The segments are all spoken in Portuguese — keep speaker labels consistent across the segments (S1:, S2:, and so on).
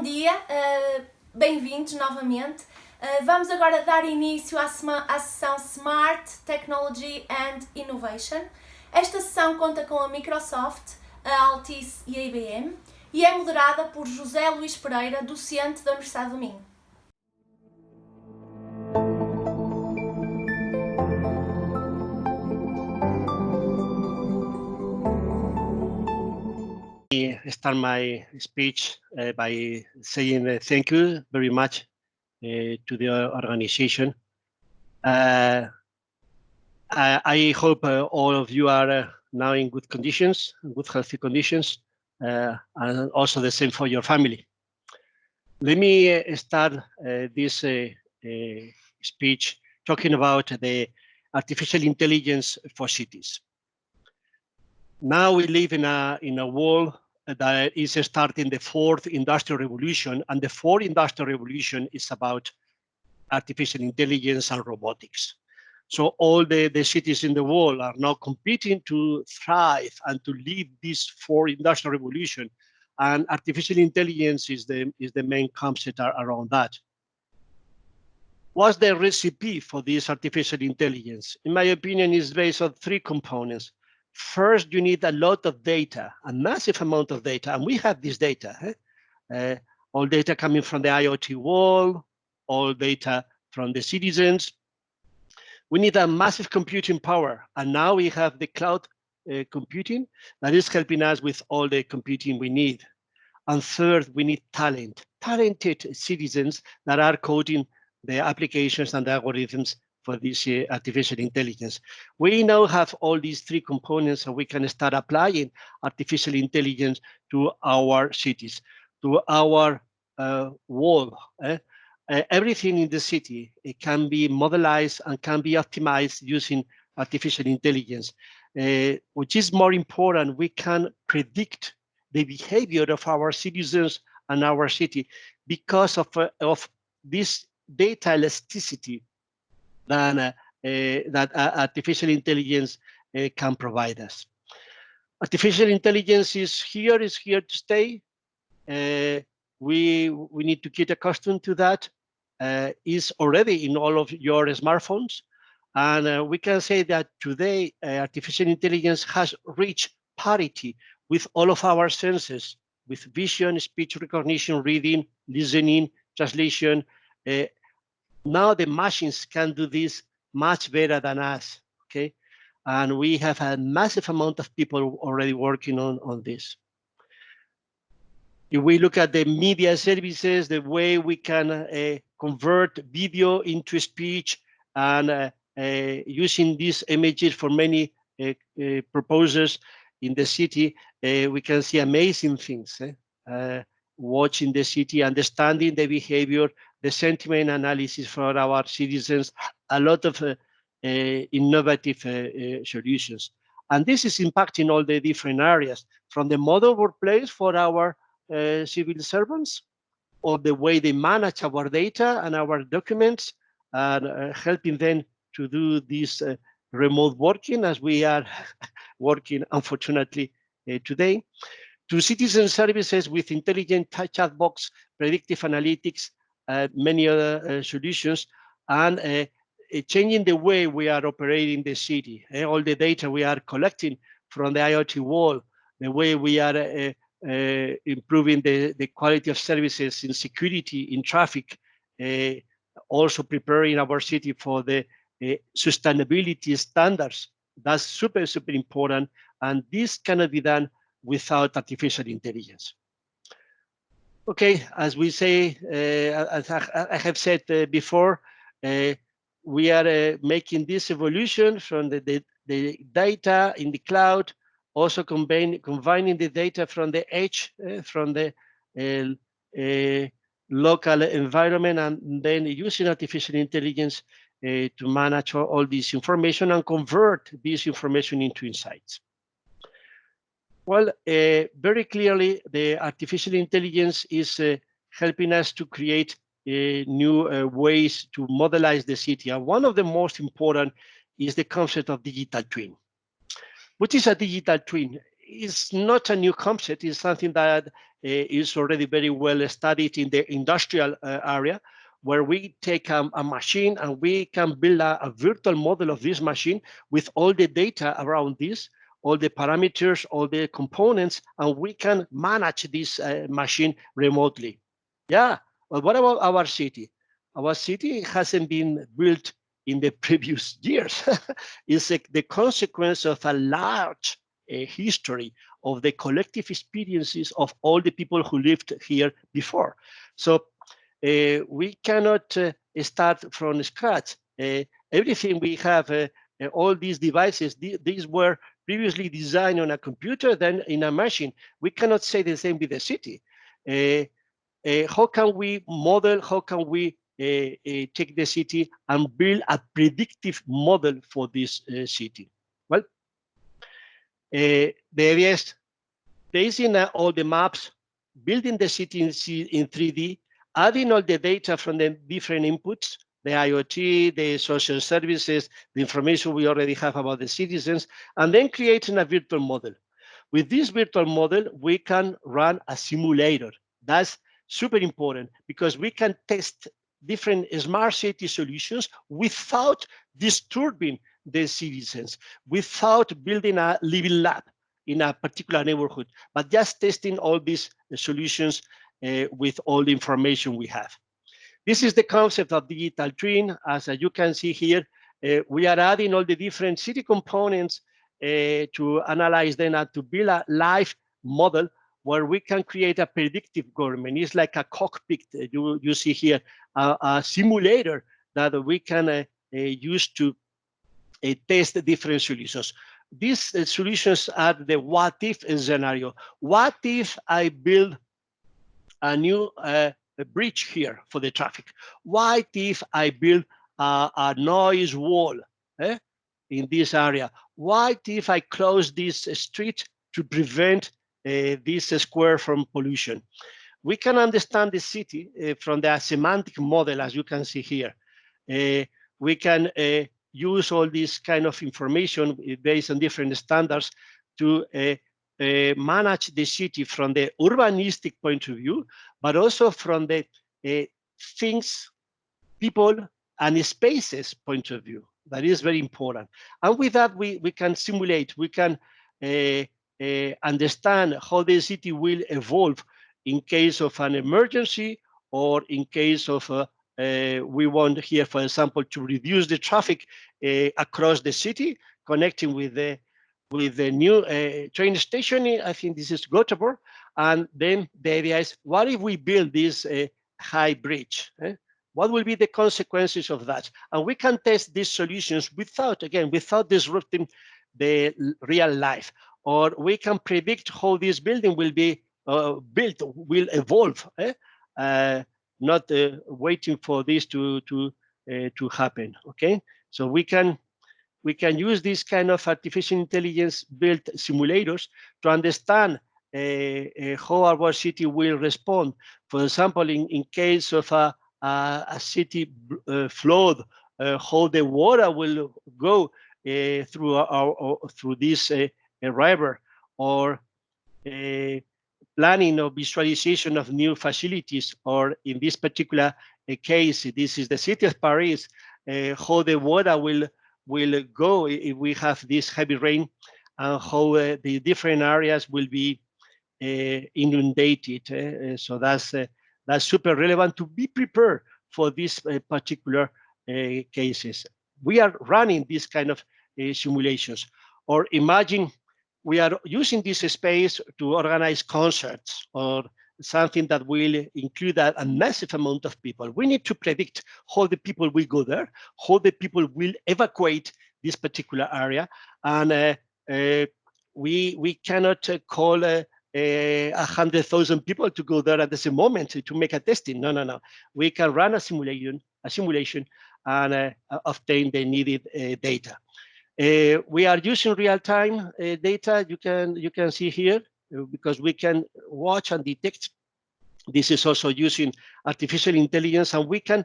S1: Bom dia, bem-vindos novamente. Vamos agora dar início à sessão Smart Technology and Innovation. Esta sessão conta com a Microsoft, a Altice e a IBM e é moderada por José Luís Pereira, docente da Universidade do Minho.
S2: Start my speech by saying thank you very much to the organization. I hope all of you are now in good conditions, good healthy conditions, and also the same for your family. Let me start this speech talking about the artificial intelligence for cities. Now we live in a world that is starting the fourth industrial revolution, and the fourth industrial revolution is about artificial intelligence and robotics. So all the cities in the world are now competing to thrive and to lead this fourth industrial revolution, and artificial intelligence is the main concept around that. What's the recipe for this artificial intelligence? In my opinion, is based on three components. First, you need a lot of data, a massive amount of data, and we have this data. All data coming from the IoT world, all data from the citizens. We need a massive computing power, and now we have the cloud computing that is helping us with all the computing we need. And third, we need talented citizens that are coding the applications and the algorithms for this artificial intelligence. We now have all these three components, so we can start applying artificial intelligence to our cities, to our world. Everything in the city, it can be modelized and can be optimized using artificial intelligence. Which is more important, we can predict the behavior of our citizens and our city because of this data elasticity that artificial intelligence can provide us. Artificial intelligence is here to stay. We need to get accustomed to that. It's already in all of your smartphones. And we can say that today, artificial intelligence has reached parity with all of our senses, with vision, speech recognition, reading, listening, translation. Now the machines can do this much better than us, okay? And we have a massive amount of people already working on this. If we look at the media services, the way we can convert video into speech and using these images for many purposes in the city, we can see amazing things. Watching the city, understanding the behavior, the sentiment analysis for our citizens, a lot of innovative solutions. And this is impacting all the different areas, from the model workplace for our civil servants, or the way they manage our data and our documents, and helping them to do this remote working as we are working, unfortunately, today. To citizen services with intelligent chatbots, predictive analytics, many other solutions, and changing the way we are operating the city. All the data we are collecting from the IoT world, the way we are improving the quality of services in security, in traffic, also preparing our city for the sustainability standards. That's super, super important. And this cannot be done without artificial intelligence. Okay, as we say, as I have said before, we are making this evolution from the data in the cloud, also combining the data from the edge, from the local environment, and then using artificial intelligence to manage all this information and convert this information into insights. Well, very clearly, the artificial intelligence is helping us to create new ways to modelize the city. And one of the most important is the concept of digital twin. What is a digital twin? is not a new concept. It's something that is already very well studied in the industrial area, where we take a machine and we can build a virtual model of this machine with all the data around this, all the parameters, all the components, and we can manage this machine remotely. Yeah, well, what about our city? Our city hasn't been built in the previous years. It's the consequence of a large history of the collective experiences of all the people who lived here before. So we cannot start from scratch. Everything we have, all these devices, these were previously designed on a computer, then in a machine. We cannot say the same with the city. How can we model, how can we take the city and build a predictive model for this city? Well, the idea is basing all the maps, building the city in 3D, adding all the data from the different inputs, the IoT, the social services, the information we already have about the citizens, and then creating a virtual model. With this virtual model, we can run a simulator. That's super important because we can test different smart city solutions without disturbing the citizens, without building a living lab in a particular neighborhood, but just testing all these solutions with all the information we have. This is the concept of digital twin. As you can see here, we are adding all the different city components to analyze them and to build a live model where we can create a predictive government. It's like a cockpit you see here, a simulator that we can use to test the different solutions. These solutions are the what if scenario. What if I build a new bridge here for the traffic? What if I build a noise wall in this area? What if I close this street to prevent this square from pollution? We can understand the city from the semantic model, as you can see here. We can use all this kind of information based on different standards to manage the city from the urbanistic point of view, but also from the things, people, and spaces point of view. That is very important. And with that, we can simulate, we can understand how the city will evolve in case of an emergency or in case of we want here, for example, to reduce the traffic across the city, connecting with the new train station. I think this is Göteborg. And then the idea is, what if we build this high bridge? What will be the consequences of that? And we can test these solutions without disrupting the real life. Or we can predict how this building will be built, will evolve, not waiting for this to happen. Okay, so we can use this kind of artificial intelligence built simulators to understand how our city will respond. For example, in case of a city flood, how the water will go through this river, or planning or visualization of new facilities, or in this particular case, this is the city of Paris, how the water will go if we have this heavy rain, and how the different areas will be inundated. So that's super relevant to be prepared for these particular cases. We are running this kind of simulations. Or imagine we are using this space to organize concerts or something that will include a massive amount of people. We need to predict how the people will go there, how the people will evacuate this particular area. And we cannot call 100,000 people to go there at the same moment to make a testing. No. We can run a simulation and obtain the needed data. We are using real-time data. You can see here, because we can watch and detect. This is also using artificial intelligence, and we can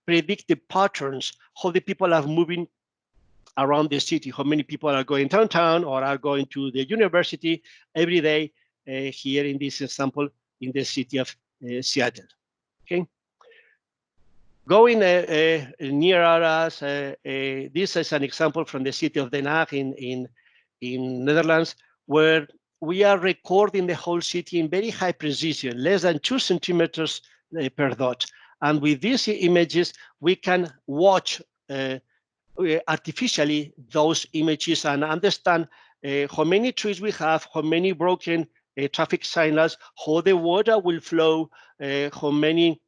S2: predict the patterns, how the people are moving around the city, how many people are going downtown or are going to the university every day here in this example in the city of Seattle. Okay. Going near us, this is an example from the city of Den Haag in Netherlands, where we are recording the whole city in very high precision, less than 2 centimeters per dot. And with these images, we can watch artificially those images and understand how many trees we have, how many broken traffic signals, how the water will flow, how many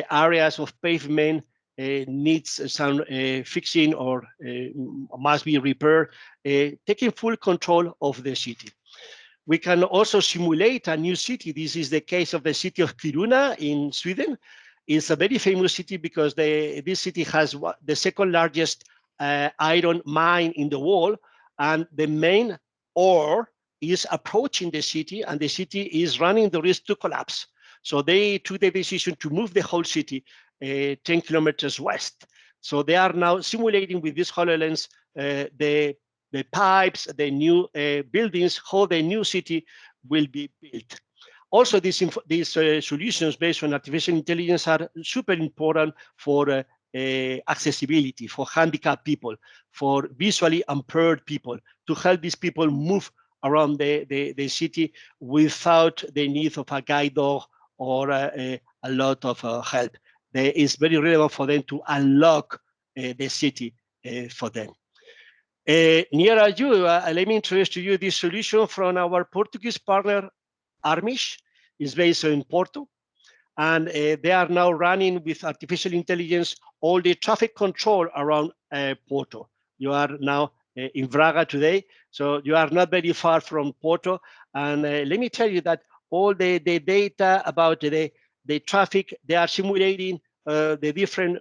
S2: areas of pavement needs some fixing or must be repaired, taking full control of the city. We can also simulate a new city. This is the case of the city of Kiruna in Sweden. It's a very famous city because this city has the second largest iron mine in the world, and the main ore is approaching the city, and the city is running the risk to collapse. So they took the decision to move the whole city 10 kilometers west. So they are now simulating with this HoloLens the pipes, the new buildings, how the new city will be built. Also, these solutions based on artificial intelligence are super important for accessibility, for handicapped people, for visually impaired people, to help these people move around the city without the need of a guide dog or a lot of help. It's very relevant for them to unlock the city for them. Near you, let me introduce to you this solution from our Portuguese partner, Armish. Is based in Porto, and they are now running with artificial intelligence all the traffic control around Porto. You are now in Braga today, so you are not very far from Porto. And let me tell you that all the data about the traffic, they are simulating the different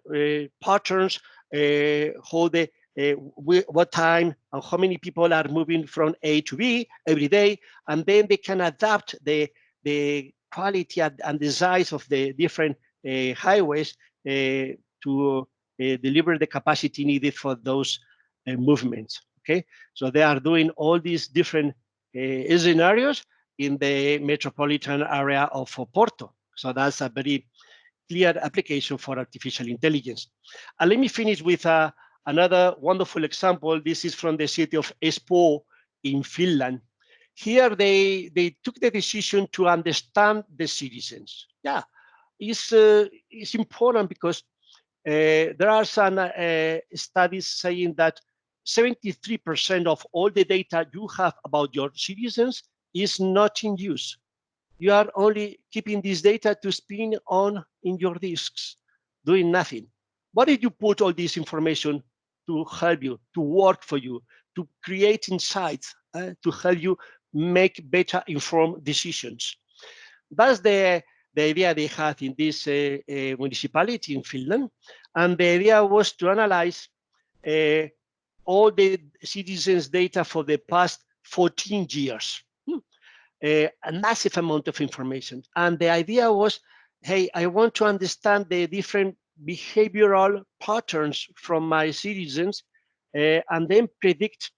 S2: patterns, how what time and how many people are moving from A to B every day, and then they can adapt the quality and the size of the different highways to deliver the capacity needed for those movements. Okay, so they are doing all these different scenarios in the metropolitan area of Porto. So that's a very clear application for artificial intelligence. And let me finish with another wonderful example. This is from the city of Espoo in Finland. Here they took the decision to understand the citizens. Yeah, it's important because there are some studies saying that 73% of all the data you have about your citizens is not in use. You are only keeping this data to spin on in your disks, doing nothing. What did you put all this information to help you, to work for you, to create insights, to help you make better informed decisions? That's the idea they had in this municipality in Finland. And the idea was to analyze all the citizens' data for the past 14 years. A massive amount of information. And the idea was, hey, I want to understand the different behavioral patterns from my citizens and then predict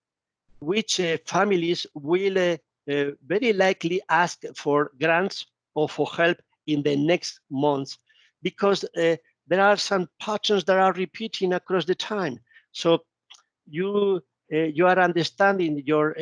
S2: which families will very likely ask for grants or for help in the next months, because there are some patterns that are repeating across the time. So you are understanding your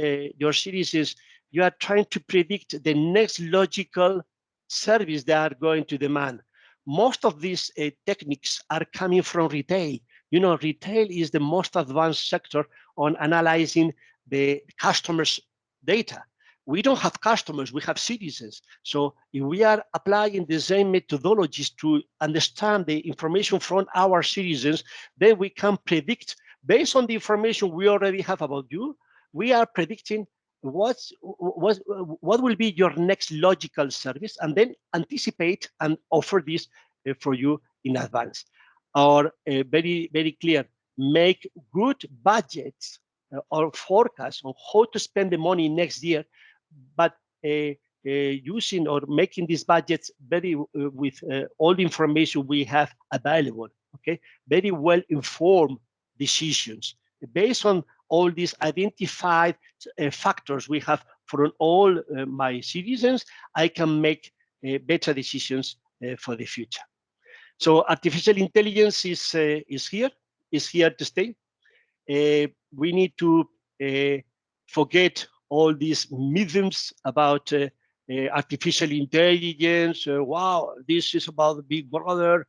S2: citizens. You are trying to predict the next logical service they are going to demand. Most of these techniques are coming from retail. You know, retail is the most advanced sector on analyzing the customers' data. We don't have customers, we have citizens. So if we are applying the same methodologies to understand the information from our citizens, then we can predict, based on the information we already have about you, we are predicting what will be your next logical service, and then anticipate and offer this for you in advance. Or very, very clear, make good budgets or forecasts on how to spend the money next year, but using or making these budgets very with all the information we have available. Okay, very well informed decisions. based on all these identified factors we have from all my citizens, I can make better decisions for the future. So artificial intelligence is here to stay. We need to forget all these myths about artificial intelligence. Wow, this is about Big Brother.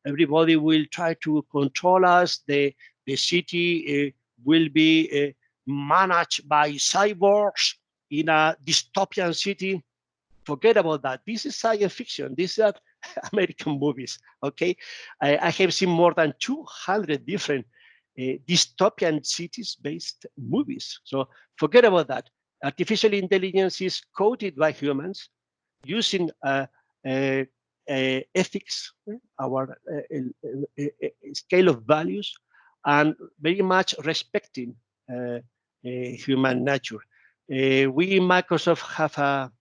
S2: Everybody will try to control us. The city will be managed by cyborgs in a dystopian city. Forget about that. This is science fiction. These are American movies, okay? I have seen more than 200 different dystopian cities-based movies. So forget about that. Artificial intelligence is coded by humans using ethics, our scale of values, and very much respecting human nature. We in Microsoft have a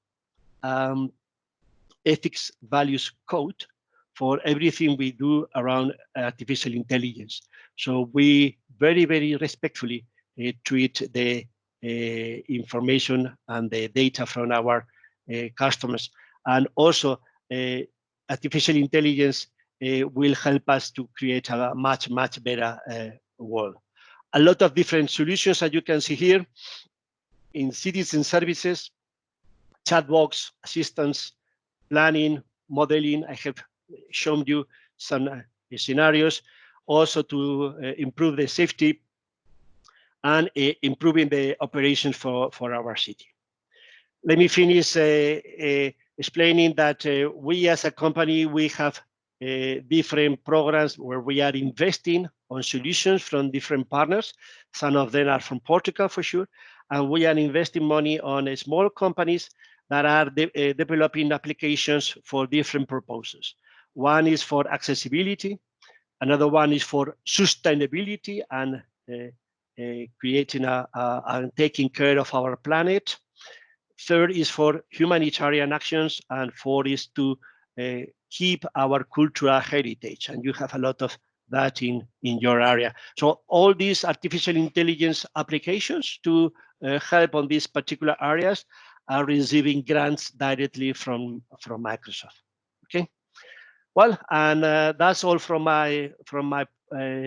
S2: ethics values code for everything we do around artificial intelligence. So we very, very respectfully treat the information and the data from our customers. And also artificial intelligence will help us to create a much, much better world. A lot of different solutions, as you can see here, in citizen services, chatbots, assistants, planning, modeling. I have shown you some scenarios, also to improve the safety and improving the operations for our city. Let me finish explaining that we as a company, we have different programs where we are investing on solutions from different partners. Some of them are from Portugal for sure. And we are investing money on small companies that are developing applications for different purposes. One is for accessibility. Another one is for sustainability and creating and taking care of our planet. Third is for humanitarian actions, and fourth is to keep our cultural heritage. And you have a lot of that in your area. So all these artificial intelligence applications to help on these particular areas are receiving grants directly from Microsoft. Okay. Well, and that's all from my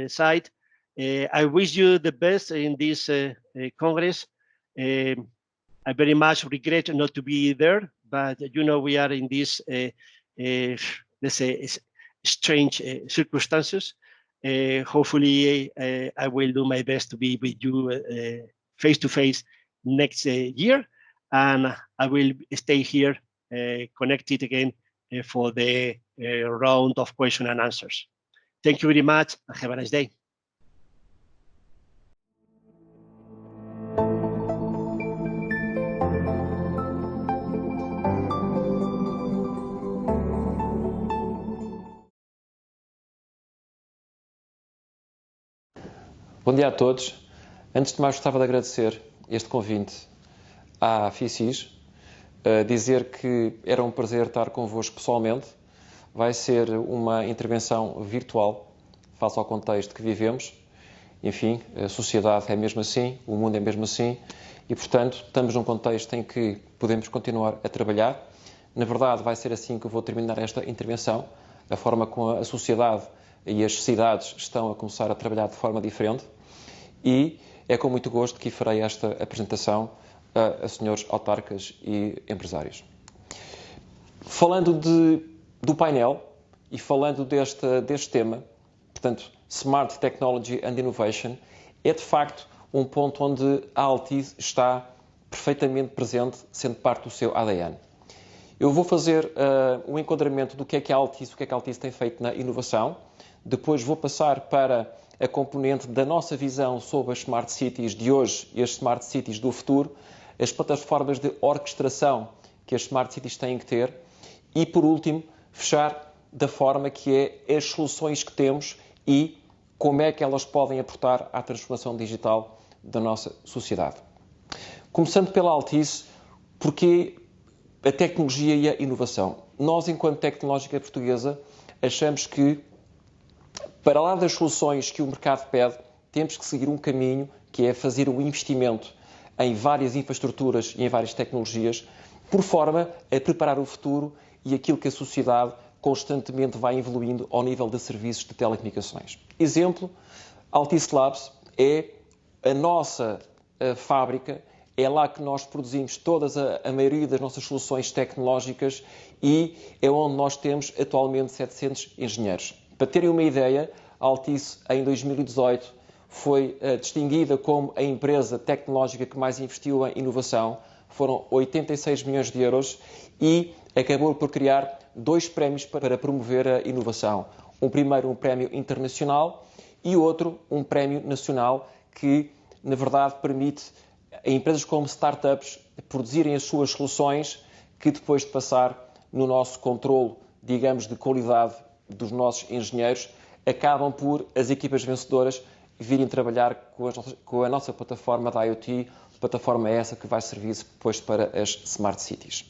S2: side. I wish you the best in this Congress. I very much regret not to be there, but you know we are in this, let's say, strange circumstances. Hopefully, I will do my best to be with you face to face next year, and I will stay here connected again for the round of question and answers. Thank you very much, and have a nice day.
S3: Bom dia a todos. Antes de mais, gostava de agradecer este convite à FICIS, dizer que era um prazer estar convosco pessoalmente. Vai ser uma intervenção virtual, face ao contexto que vivemos. Enfim, a sociedade é mesmo assim, o mundo é mesmo assim, e, portanto, estamos num contexto em que podemos continuar a trabalhar. Na verdade, vai ser assim que eu vou terminar esta intervenção, a forma como a sociedade e as cidades estão a começar a trabalhar de forma diferente. E é com muito gosto que farei esta apresentação a senhores autarcas e empresários. Falando do painel e falando deste tema, portanto, Smart Technology and Innovation, é de facto um ponto onde a Altice está perfeitamente presente, sendo parte do seu ADN. Eu vou fazer um enquadramento do que é a Altice, o que é que a Altice tem feito na inovação. Depois vou passar para a componente da nossa visão sobre as Smart Cities de hoje e as Smart Cities do futuro, as plataformas de orquestração que as Smart Cities têm que ter e, por último, fechar da forma que é as soluções que temos e como é que elas podem aportar à transformação digital da nossa sociedade. Começando pela Altice, porque a tecnologia e a inovação. Nós, enquanto tecnológica portuguesa, achamos que, para lá das soluções que o mercado pede, temos que seguir um caminho que é fazer um investimento em várias infraestruturas e em várias tecnologias, por forma a preparar o futuro e aquilo que a sociedade constantemente vai evoluindo ao nível de serviços de telecomunicações. Exemplo, Altice Labs é a nossa fábrica, é lá que nós produzimos a maioria das nossas soluções tecnológicas e é onde nós temos atualmente 700 engenheiros. Para terem uma ideia, a Altice em 2018 foi distinguida como a empresa tecnológica que mais investiu em inovação, foram 86 milhões de euros e acabou por criar 2 prémios para promover a inovação. Um primeiro, um prémio internacional e outro, um prémio nacional que, na verdade, permite a empresas como startups produzirem as suas soluções que depois de passar no nosso controle, digamos, de qualidade dos nossos engenheiros, acabam por as equipas vencedoras virem trabalhar com a nossa plataforma da IoT, plataforma essa que vai servir depois para as Smart Cities.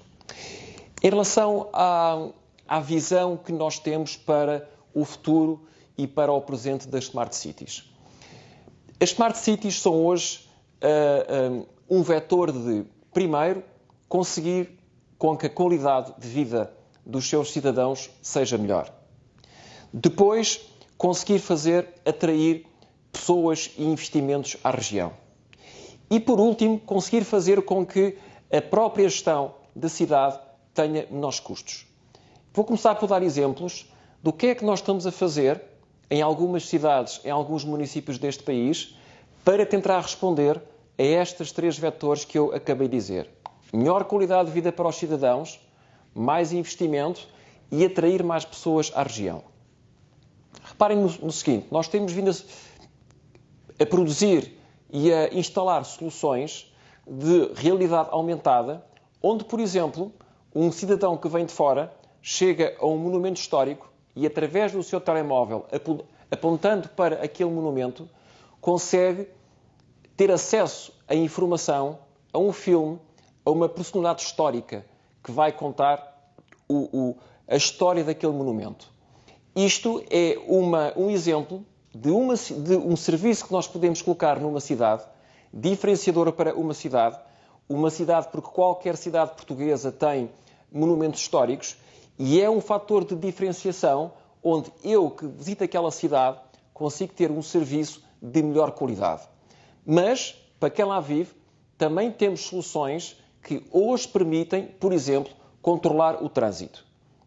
S3: Em relação à visão que nós temos para o futuro e para o presente das Smart Cities. As Smart Cities são hoje um vetor de, primeiro, conseguir com que a qualidade de vida dos seus cidadãos seja melhor. Depois, conseguir atrair pessoas e investimentos à região. E, por último, conseguir fazer com que a própria gestão da cidade tenha menores custos. Vou começar por dar exemplos do que é que nós estamos a fazer em algumas cidades, em alguns municípios deste país, para tentar responder a estes 3 vetores que eu acabei de dizer. Melhor qualidade de vida para os cidadãos, mais investimento e atrair mais pessoas à região. Reparem no seguinte, nós temos vindo a produzir e a instalar soluções de realidade aumentada, onde, por exemplo, um cidadão que vem de fora chega a um monumento histórico e, através do seu telemóvel, apontando para aquele monumento, consegue ter acesso à informação, a um filme, a uma personalidade histórica que vai contar a história daquele monumento. Isto é um exemplo de um serviço que nós podemos colocar numa cidade, diferenciadora para uma cidade porque qualquer cidade portuguesa tem monumentos históricos e é um fator de diferenciação onde eu, que visito aquela cidade, consigo ter um serviço de melhor qualidade. Mas, para quem lá vive, também temos soluções que hoje permitem, por exemplo, controlar o trânsito.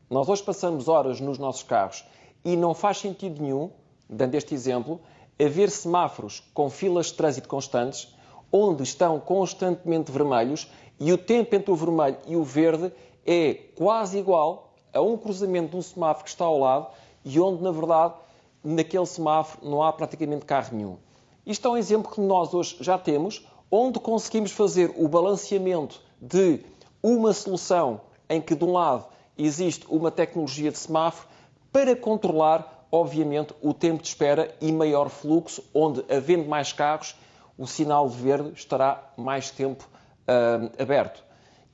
S3: Nós hoje passamos horas nos nossos carros e não faz sentido nenhum, dando este exemplo, haver semáforos com filas de trânsito constantes, onde estão constantemente vermelhos e o tempo entre o vermelho e o verde é quase igual a um cruzamento de um semáforo que está ao lado e onde, na verdade, naquele semáforo não há praticamente carro nenhum. Isto é um exemplo que nós hoje já temos, onde conseguimos fazer o balanceamento de uma solução em que, de um lado, existe uma tecnologia de semáforo para controlar, obviamente, o tempo de espera e maior fluxo, onde, havendo mais carros, o sinal de verde estará mais tempo aberto.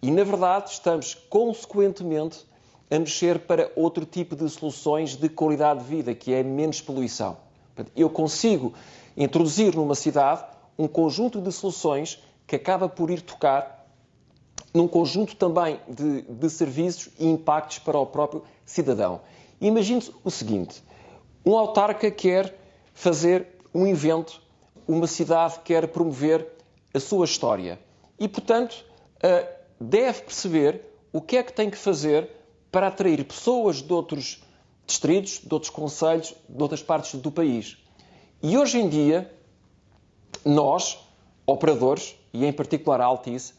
S3: E, na verdade, estamos, consequentemente, a mexer para outro tipo de soluções de qualidade de vida, que é menos poluição. Portanto, eu consigo introduzir numa cidade um conjunto de soluções que acaba por ir tocar num conjunto também de serviços e impactos para o próprio cidadão. Imagine-se o seguinte, um autarca quer fazer um evento, uma cidade quer promover a sua história e, portanto, deve perceber o que é que tem que fazer para atrair pessoas de outros distritos, de outros concelhos, de outras partes do país. E hoje em dia, nós, operadores, e em particular a Altice,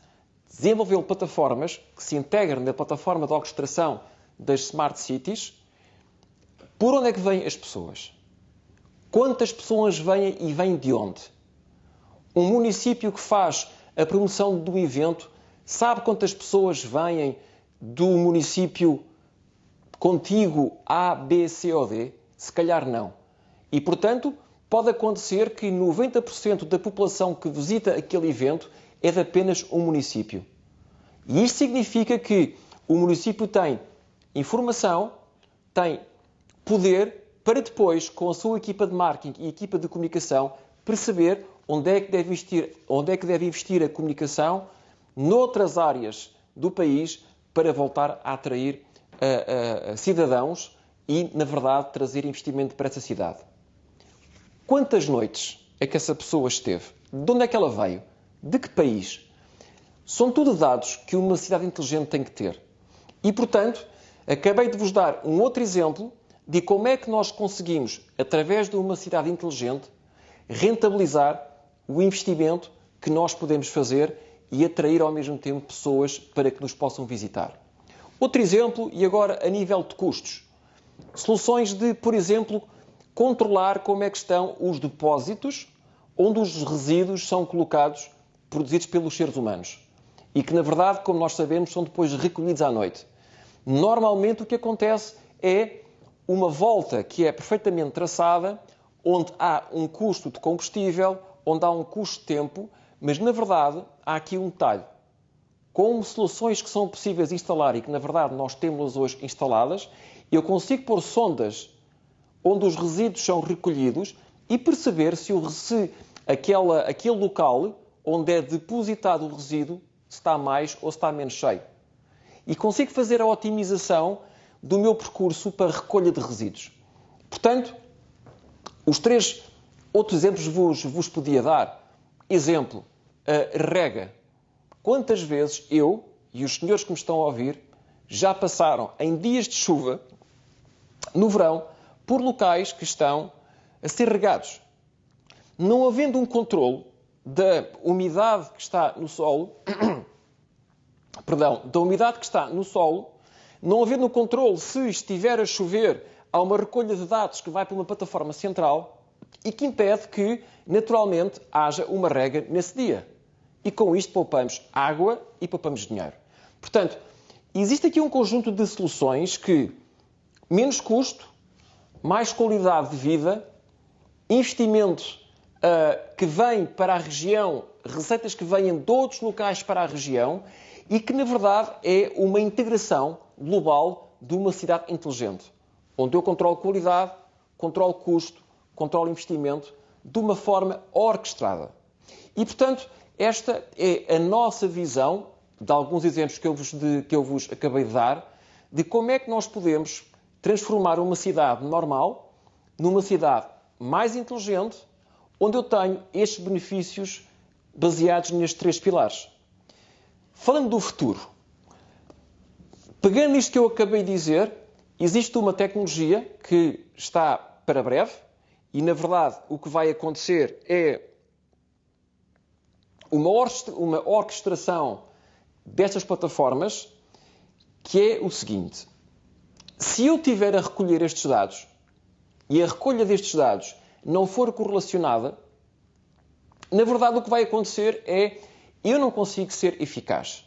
S3: desenvolveu plataformas que se integram na plataforma de orquestração das Smart Cities. Por onde é que vêm as pessoas? Quantas pessoas vêm e vêm de onde? Um município que faz a promoção do evento sabe quantas pessoas vêm do município contíguo A, B, C ou D? Se calhar não. E, portanto, pode acontecer que 90% da população que visita aquele evento é de apenas um município. E isto significa que o município tem informação, tem poder para depois, com a sua equipa de marketing e equipa de comunicação, perceber onde é que deve investir a comunicação noutras áreas do país para voltar a atrair cidadãos e, na verdade, trazer investimento para essa cidade. Quantas noites é que essa pessoa esteve? De onde é que ela veio? De que país? São tudo dados que uma cidade inteligente tem que ter. E, portanto, acabei de vos dar um outro exemplo de como é que nós conseguimos, através de uma cidade inteligente, rentabilizar o investimento que nós podemos fazer e atrair ao mesmo tempo pessoas para que nos possam visitar. Outro exemplo, e agora a nível de custos. Soluções de, por exemplo, controlar como é que estão os depósitos onde os resíduos são colocados, produzidos pelos seres humanos. E que, na verdade, como nós sabemos, são depois recolhidos à noite. Normalmente o que acontece é uma volta que é perfeitamente traçada, onde há um custo de combustível, onde há um custo de tempo, mas, na verdade, há aqui um detalhe. Com soluções que são possíveis de instalar e que, na verdade, nós temos hoje instaladas, eu consigo pôr sondas onde os resíduos são recolhidos e perceber se aquele local onde é depositado o resíduo está mais ou está menos cheio. E consigo fazer a otimização do meu percurso para recolha de resíduos. Portanto, os 3 outros exemplos vos podia dar. Exemplo, rega. Quantas vezes eu e os senhores que me estão a ouvir já passaram em dias de chuva, no verão, por locais que estão a ser regados? Não havendo um controle da umidade que está no solo, não havendo um controle se estiver a chover, há uma recolha de dados que vai para uma plataforma central e que impede que, naturalmente, haja uma rega nesse dia. E com isto poupamos água e poupamos dinheiro. Portanto, existe aqui um conjunto de soluções que, menos custo, mais qualidade de vida, investimento que vem para a região, receitas que vêm de outros locais para a região e que, na verdade, é uma integração global de uma cidade inteligente, onde eu controlo qualidade, controlo custo, controlo investimento, de uma forma orquestrada. E, portanto, esta é a nossa visão, de alguns exemplos que eu vos acabei de dar, de como é que nós podemos transformar uma cidade normal numa cidade mais inteligente, onde eu tenho estes benefícios baseados nestes 3 pilares. Falando do futuro, pegando isto que eu acabei de dizer, existe uma tecnologia que está para breve e, na verdade, o que vai acontecer é uma orquestração destas plataformas, que é o seguinte: se eu tiver a recolher estes dados e a recolha destes dados não for correlacionada, na verdade o que vai acontecer é eu não consigo ser eficaz.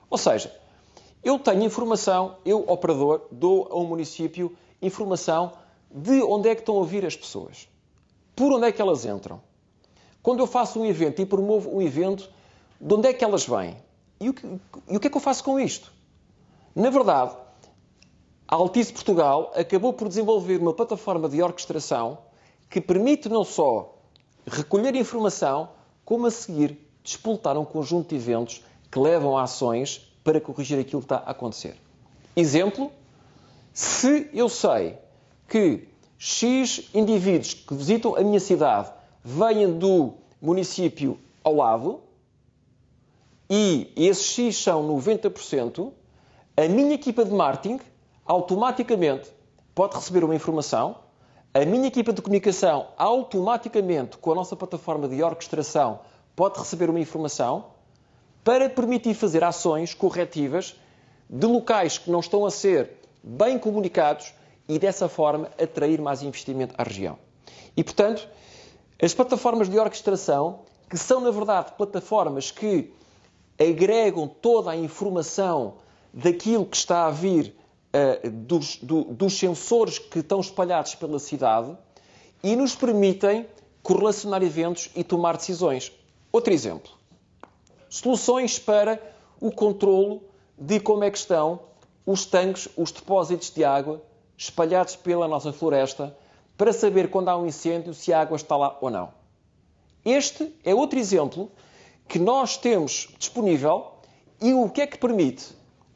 S3: Ou seja, eu tenho informação, eu, operador, dou a um município informação de onde é que estão a vir as pessoas, por onde é que elas entram. Quando eu faço um evento e promovo um evento, de onde é que elas vêm? E o que é que eu faço com isto? Na verdade, a Altice Portugal acabou por desenvolver uma plataforma de orquestração que permite não só recolher informação, como a seguir despoltar um conjunto de eventos que levam a ações para corrigir aquilo que está a acontecer. Exemplo, se eu sei que X indivíduos que visitam a minha cidade venham do município ao lado e esses X são 90%, a minha equipa de marketing automaticamente pode receber uma informação, a minha equipa de comunicação automaticamente, com a nossa plataforma de orquestração, pode receber uma informação para permitir fazer ações corretivas de locais que não estão a ser bem comunicados e, dessa forma, atrair mais investimento à região. E, portanto, as plataformas de orquestração, que são, na verdade, plataformas que agregam toda a informação daquilo que está a vir dos sensores que estão espalhados pela cidade e nos permitem correlacionar eventos e tomar decisões. Outro exemplo. Soluções para o controlo de como é que estão os tanques, os depósitos de água espalhados pela nossa floresta, para saber quando há um incêndio se a água está lá ou não. Este é outro exemplo que nós temos disponível e o que é que permite?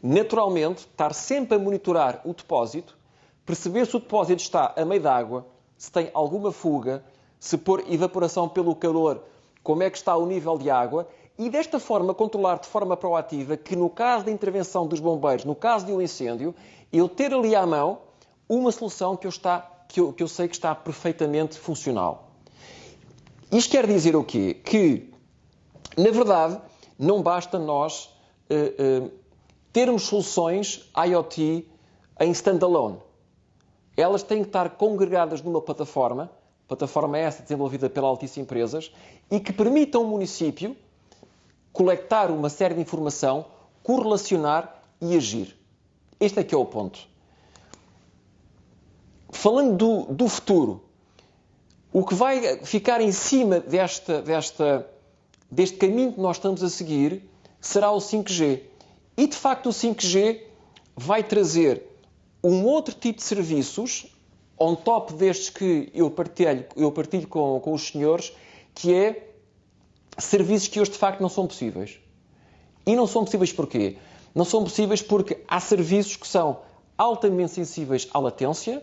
S3: Naturalmente, estar sempre a monitorar o depósito, perceber se o depósito está a meio d'água, se tem alguma fuga, se por evaporação pelo calor, como é que está o nível de água, e desta forma controlar de forma proativa que no caso da intervenção dos bombeiros, no caso de um incêndio, eu ter ali à mão uma solução que eu sei que está perfeitamente funcional. Isto quer dizer o quê? Que, na verdade, não basta nós termos soluções IoT em standalone. Elas têm que estar congregadas numa plataforma essa desenvolvida pela Altice Empresas, e que permita ao município coletar uma série de informação, correlacionar e agir. Este é que é o ponto. Falando do futuro, o que vai ficar em cima deste caminho que nós estamos a seguir será o 5G. E, de facto, o 5G vai trazer um outro tipo de serviços, on top destes que eu partilho com os senhores, que é serviços que hoje, de facto, não são possíveis. E não são possíveis porquê? Não são possíveis porque há serviços que são altamente sensíveis à latência,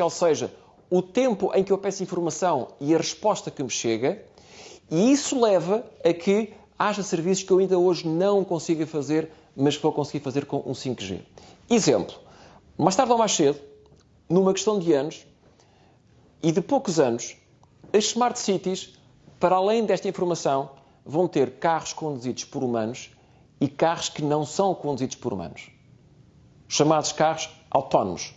S3: ou seja, o tempo em que eu peço informação e a resposta que me chega, e isso leva a que haja serviços que eu ainda hoje não consigo fazer, mas que vou conseguir fazer com um 5G. Exemplo, mais tarde ou mais cedo, numa questão de anos e de poucos anos, as Smart Cities, para além desta informação, vão ter carros conduzidos por humanos e carros que não são conduzidos por humanos, chamados carros autónomos.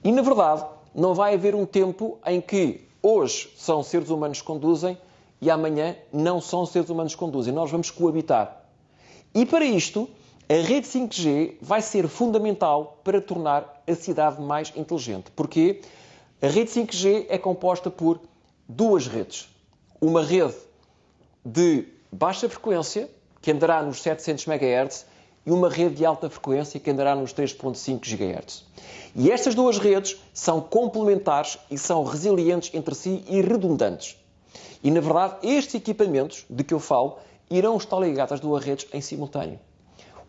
S3: E, na verdade, não vai haver um tempo em que hoje são seres humanos que conduzem e amanhã não são seres humanos que conduzem. Nós vamos coabitar. E para isto, a rede 5G vai ser fundamental para tornar a cidade mais inteligente. Porque a rede 5G é composta por duas redes. Uma rede de baixa frequência, que andará nos 700 MHz, e uma rede de alta frequência, que andará nos 3.5 GHz. E estas duas redes são complementares e são resilientes entre si e redundantes. E, na verdade, estes equipamentos de que eu falo irão estar ligados às duas redes em simultâneo.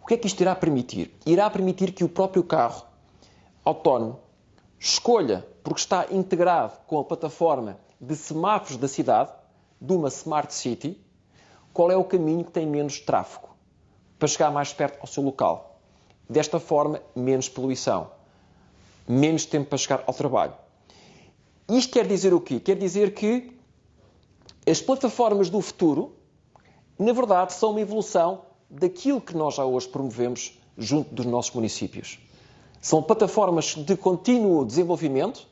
S3: O que é que isto irá permitir? Irá permitir que o próprio carro autónomo escolha, porque está integrado com a plataforma de semáforos da cidade, de uma Smart City, qual é o caminho que tem menos tráfego, para chegar mais perto ao seu local. Desta forma, menos poluição, menos tempo para chegar ao trabalho. Isto quer dizer o quê? Quer dizer que as plataformas do futuro, na verdade, são uma evolução daquilo que nós já hoje promovemos junto dos nossos municípios. São plataformas de contínuo desenvolvimento,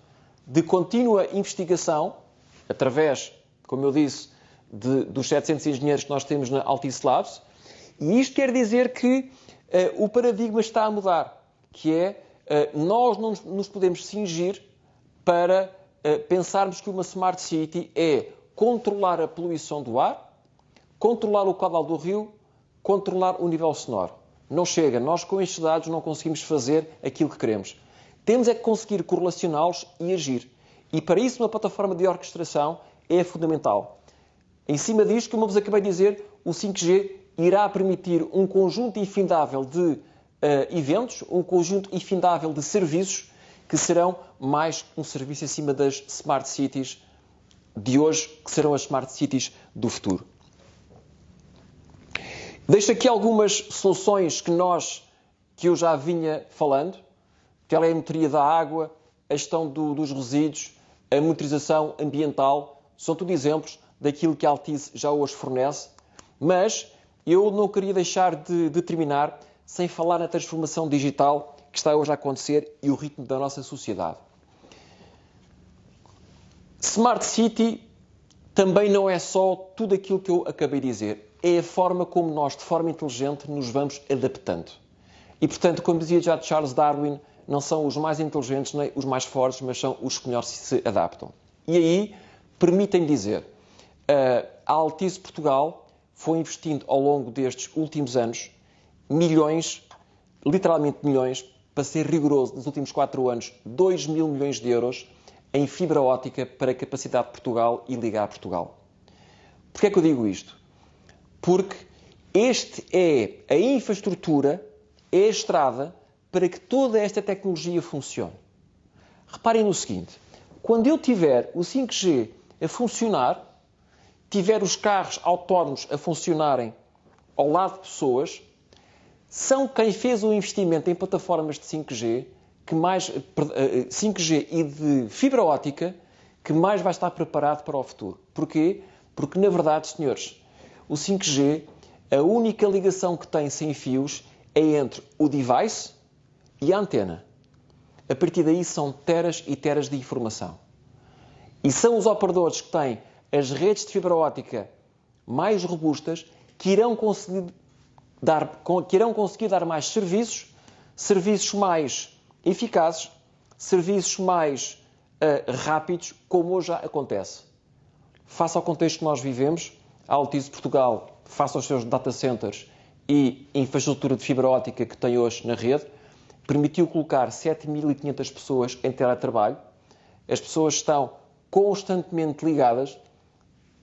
S3: de contínua investigação, através, como eu disse, dos 700 engenheiros que nós temos na Altice Labs. E isto quer dizer que o paradigma está a mudar, que é nós não nos podemos cingir para pensarmos que uma Smart City é controlar a poluição do ar, controlar o caudal do rio, controlar o nível sonoro. Não chega. Nós, com estes dados, não conseguimos fazer aquilo que queremos. Temos é que conseguir correlacioná-los e agir. E para isso, uma plataforma de orquestração é fundamental. Em cima disto, como eu vos acabei de dizer, o 5G irá permitir um conjunto infindável de eventos, um conjunto infindável de serviços que serão mais um serviço acima das Smart Cities de hoje, que serão as Smart Cities do futuro. Deixo aqui algumas soluções que eu já vinha falando. Telemetria da água, a gestão dos resíduos, a monitorização ambiental, são tudo exemplos daquilo que a Altice já hoje fornece, mas eu não queria deixar de terminar sem falar na transformação digital que está hoje a acontecer e o ritmo da nossa sociedade. Smart City também não é só tudo aquilo que eu acabei de dizer, é a forma como nós, de forma inteligente, nos vamos adaptando. E, portanto, como dizia já Charles Darwin, não são os mais inteligentes nem os mais fortes, mas são os que melhor se adaptam. E aí, permitem-me dizer, a Altice Portugal foi investindo ao longo destes últimos anos milhões, literalmente milhões, para ser rigoroso, nos últimos 4 anos, 2.000 milhões de euros em fibra óptica para a capacidade de Portugal e ligar Portugal. Porquê é que eu digo isto? Porque este é a infraestrutura, é a estrada para que toda esta tecnologia funcione. Reparem no seguinte, quando eu tiver o 5G a funcionar, tiver os carros autónomos a funcionarem ao lado de pessoas, são quem fez o investimento em plataformas de 5G, 5G e de fibra óptica, que mais vai estar preparado para o futuro. Porquê? Porque, na verdade, senhores, o 5G, a única ligação que tem sem fios é entre o device e a antena. A partir daí são teras e teras de informação. E são os operadores que têm as redes de fibra óptica mais robustas que irão conseguir dar mais serviços mais eficazes, serviços mais rápidos, como hoje já acontece. Face ao contexto que nós vivemos, a Altice Portugal, face aos seus data centers e infraestrutura de fibra óptica que tem hoje na rede, permitiu colocar 7.500 pessoas em teletrabalho. As pessoas estão constantemente ligadas,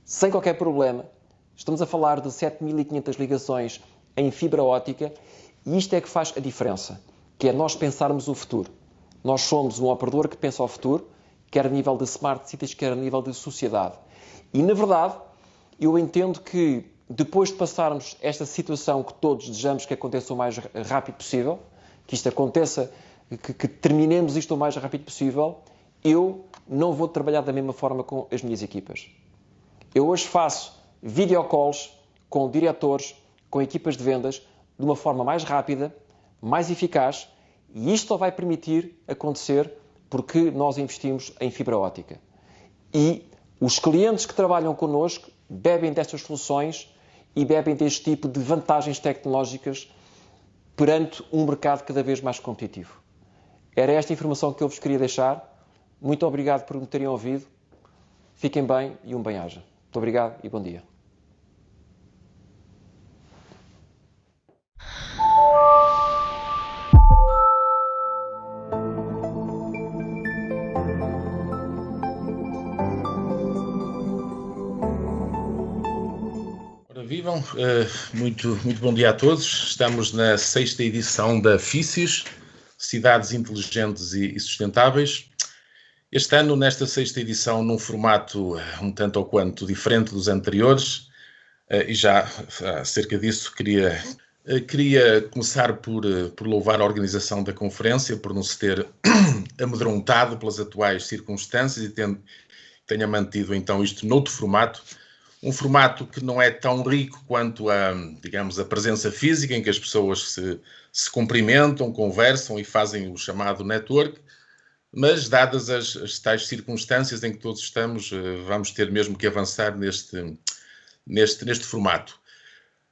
S3: sem qualquer problema. Estamos a falar de 7.500 ligações em fibra óptica e isto é que faz a diferença, que é nós pensarmos o futuro. Nós somos um operador que pensa ao futuro, quer a nível de smart cities, quer a nível de sociedade. E, na verdade, eu entendo que depois de passarmos esta situação que todos desejamos que aconteça o mais rápido possível, que isto aconteça, que terminemos isto o mais rápido possível, eu não vou trabalhar da mesma forma com as minhas equipas. Eu hoje faço videocalls com diretores, com equipas de vendas, de uma forma mais rápida, mais eficaz, e isto só vai permitir acontecer porque nós investimos em fibra óptica. E os clientes que trabalham connosco bebem destas soluções e bebem deste tipo de vantagens tecnológicas perante um mercado cada vez mais competitivo. Era esta a informação que eu vos queria deixar. Muito obrigado por me terem ouvido. Fiquem bem e um bem-aja. Muito obrigado e bom dia.
S4: Vivam, muito bom dia a todos. Estamos na 6ª edição da FICIS, Cidades Inteligentes e Sustentáveis. Este ano, nesta 6ª edição, num formato um tanto ou quanto diferente dos anteriores, e já acerca disso queria começar por louvar a organização da conferência, por não se ter amedrontado pelas atuais circunstâncias e tenha mantido então isto noutro formato. Um formato que não é tão rico quanto digamos, a presença física, em que as pessoas se cumprimentam, conversam e fazem o chamado network, mas dadas as tais circunstâncias em que todos estamos, vamos ter mesmo que avançar neste formato.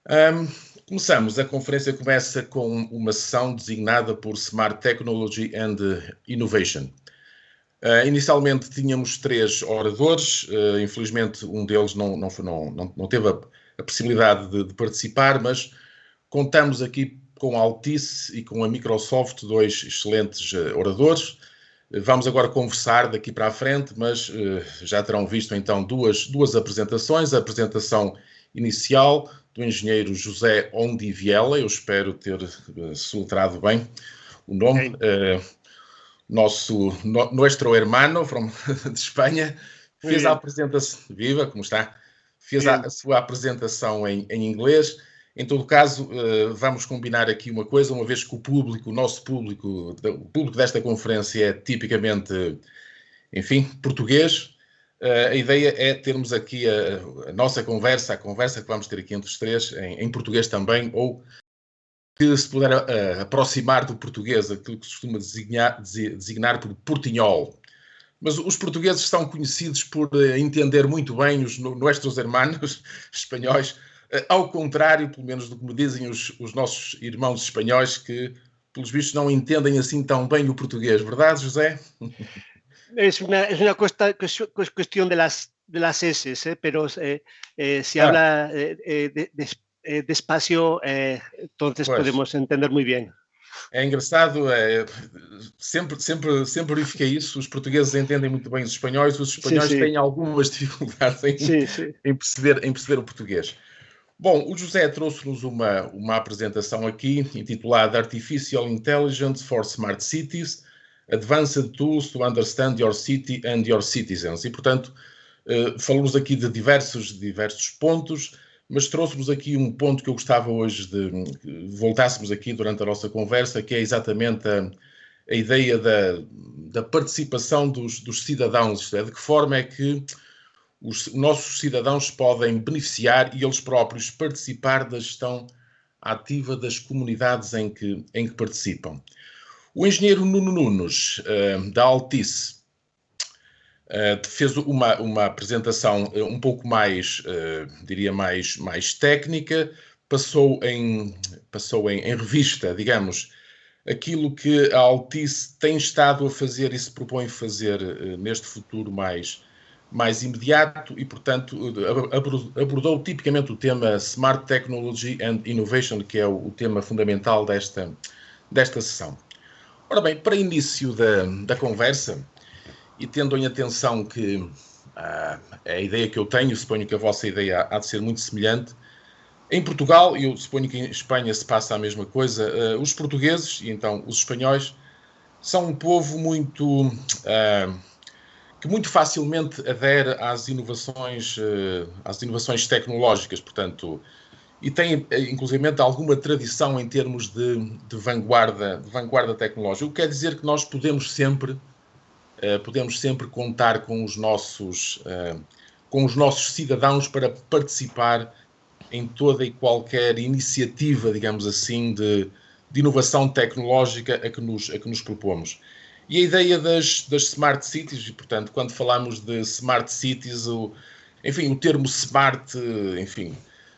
S4: A conferência começa com uma sessão designada por Smart Technology and Innovation. Inicialmente tínhamos 3 oradores, infelizmente um deles não teve a possibilidade de participar, mas contamos aqui com a Altice e com a Microsoft, 2 excelentes oradores. Vamos agora conversar daqui para a frente, mas já terão visto então duas apresentações. A apresentação inicial do engenheiro José Ondiviela, eu espero ter soletrado bem o nome, nuestro hermano de Espanha, fez a apresentação, viva, como está? Fez a sua apresentação em inglês. Em todo caso, vamos combinar aqui uma coisa, uma vez que o nosso público, o público desta conferência é tipicamente, enfim, português. A ideia é termos aqui a nossa conversa, a conversa que vamos ter aqui entre os 3, em português também, ou que se puder aproximar do português, aquilo que se costuma designar por portinhol. Mas os portugueses são conhecidos por entender muito bem os nossos hermanos espanhóis, ao contrário, pelo menos do que me dizem os nossos irmãos espanhóis, que, pelos vistos, não entendem assim tão bem o português. Verdade, José?
S2: Es una cuestión de las S, pero si habla despacio, entonces podemos entender muy bien.
S4: É engraçado, sempre verifiquei isso. Os portugueses entendem muito bem os espanhóis
S2: sim.
S4: têm algumas dificuldades
S2: Sim.
S4: em perceber o português. Bom, o José trouxe-nos uma apresentação aqui intitulada Artificial Intelligence for Smart Cities, Advanced Tools to Understand Your City and Your Citizens. E, portanto, falamos aqui de diversos pontos, mas trouxe-nos aqui um ponto que eu gostava hoje de voltássemos aqui durante a nossa conversa, que é exatamente a ideia da participação dos cidadãos, isto é, de que forma é que os nossos cidadãos podem beneficiar e eles próprios participar da gestão ativa das comunidades em que participam. O engenheiro Nuno Nunes, da Altice, fez uma apresentação um pouco mais, diria, mais técnica, passou em revista, digamos, aquilo que a Altice tem estado a fazer e se propõe fazer neste futuro mais imediato e, portanto, abordou tipicamente o tema Smart Technology and Innovation, que é o tema fundamental desta sessão. Ora bem, para início da conversa, e tendo em atenção que a ideia que eu tenho, suponho que a vossa ideia há de ser muito semelhante, em Portugal, e eu suponho que em Espanha se passa a mesma coisa, os portugueses, e então os espanhóis, são um povo que muito facilmente adere às inovações tecnológicas, portanto, e tem inclusivamente alguma tradição em termos de vanguarda tecnológica. O que quer dizer que nós podemos sempre contar com os nossos cidadãos para participar em toda e qualquer iniciativa, digamos assim, de inovação tecnológica a que nos propomos. E a ideia das smart cities, e portanto, quando falamos de smart cities, o termo smart,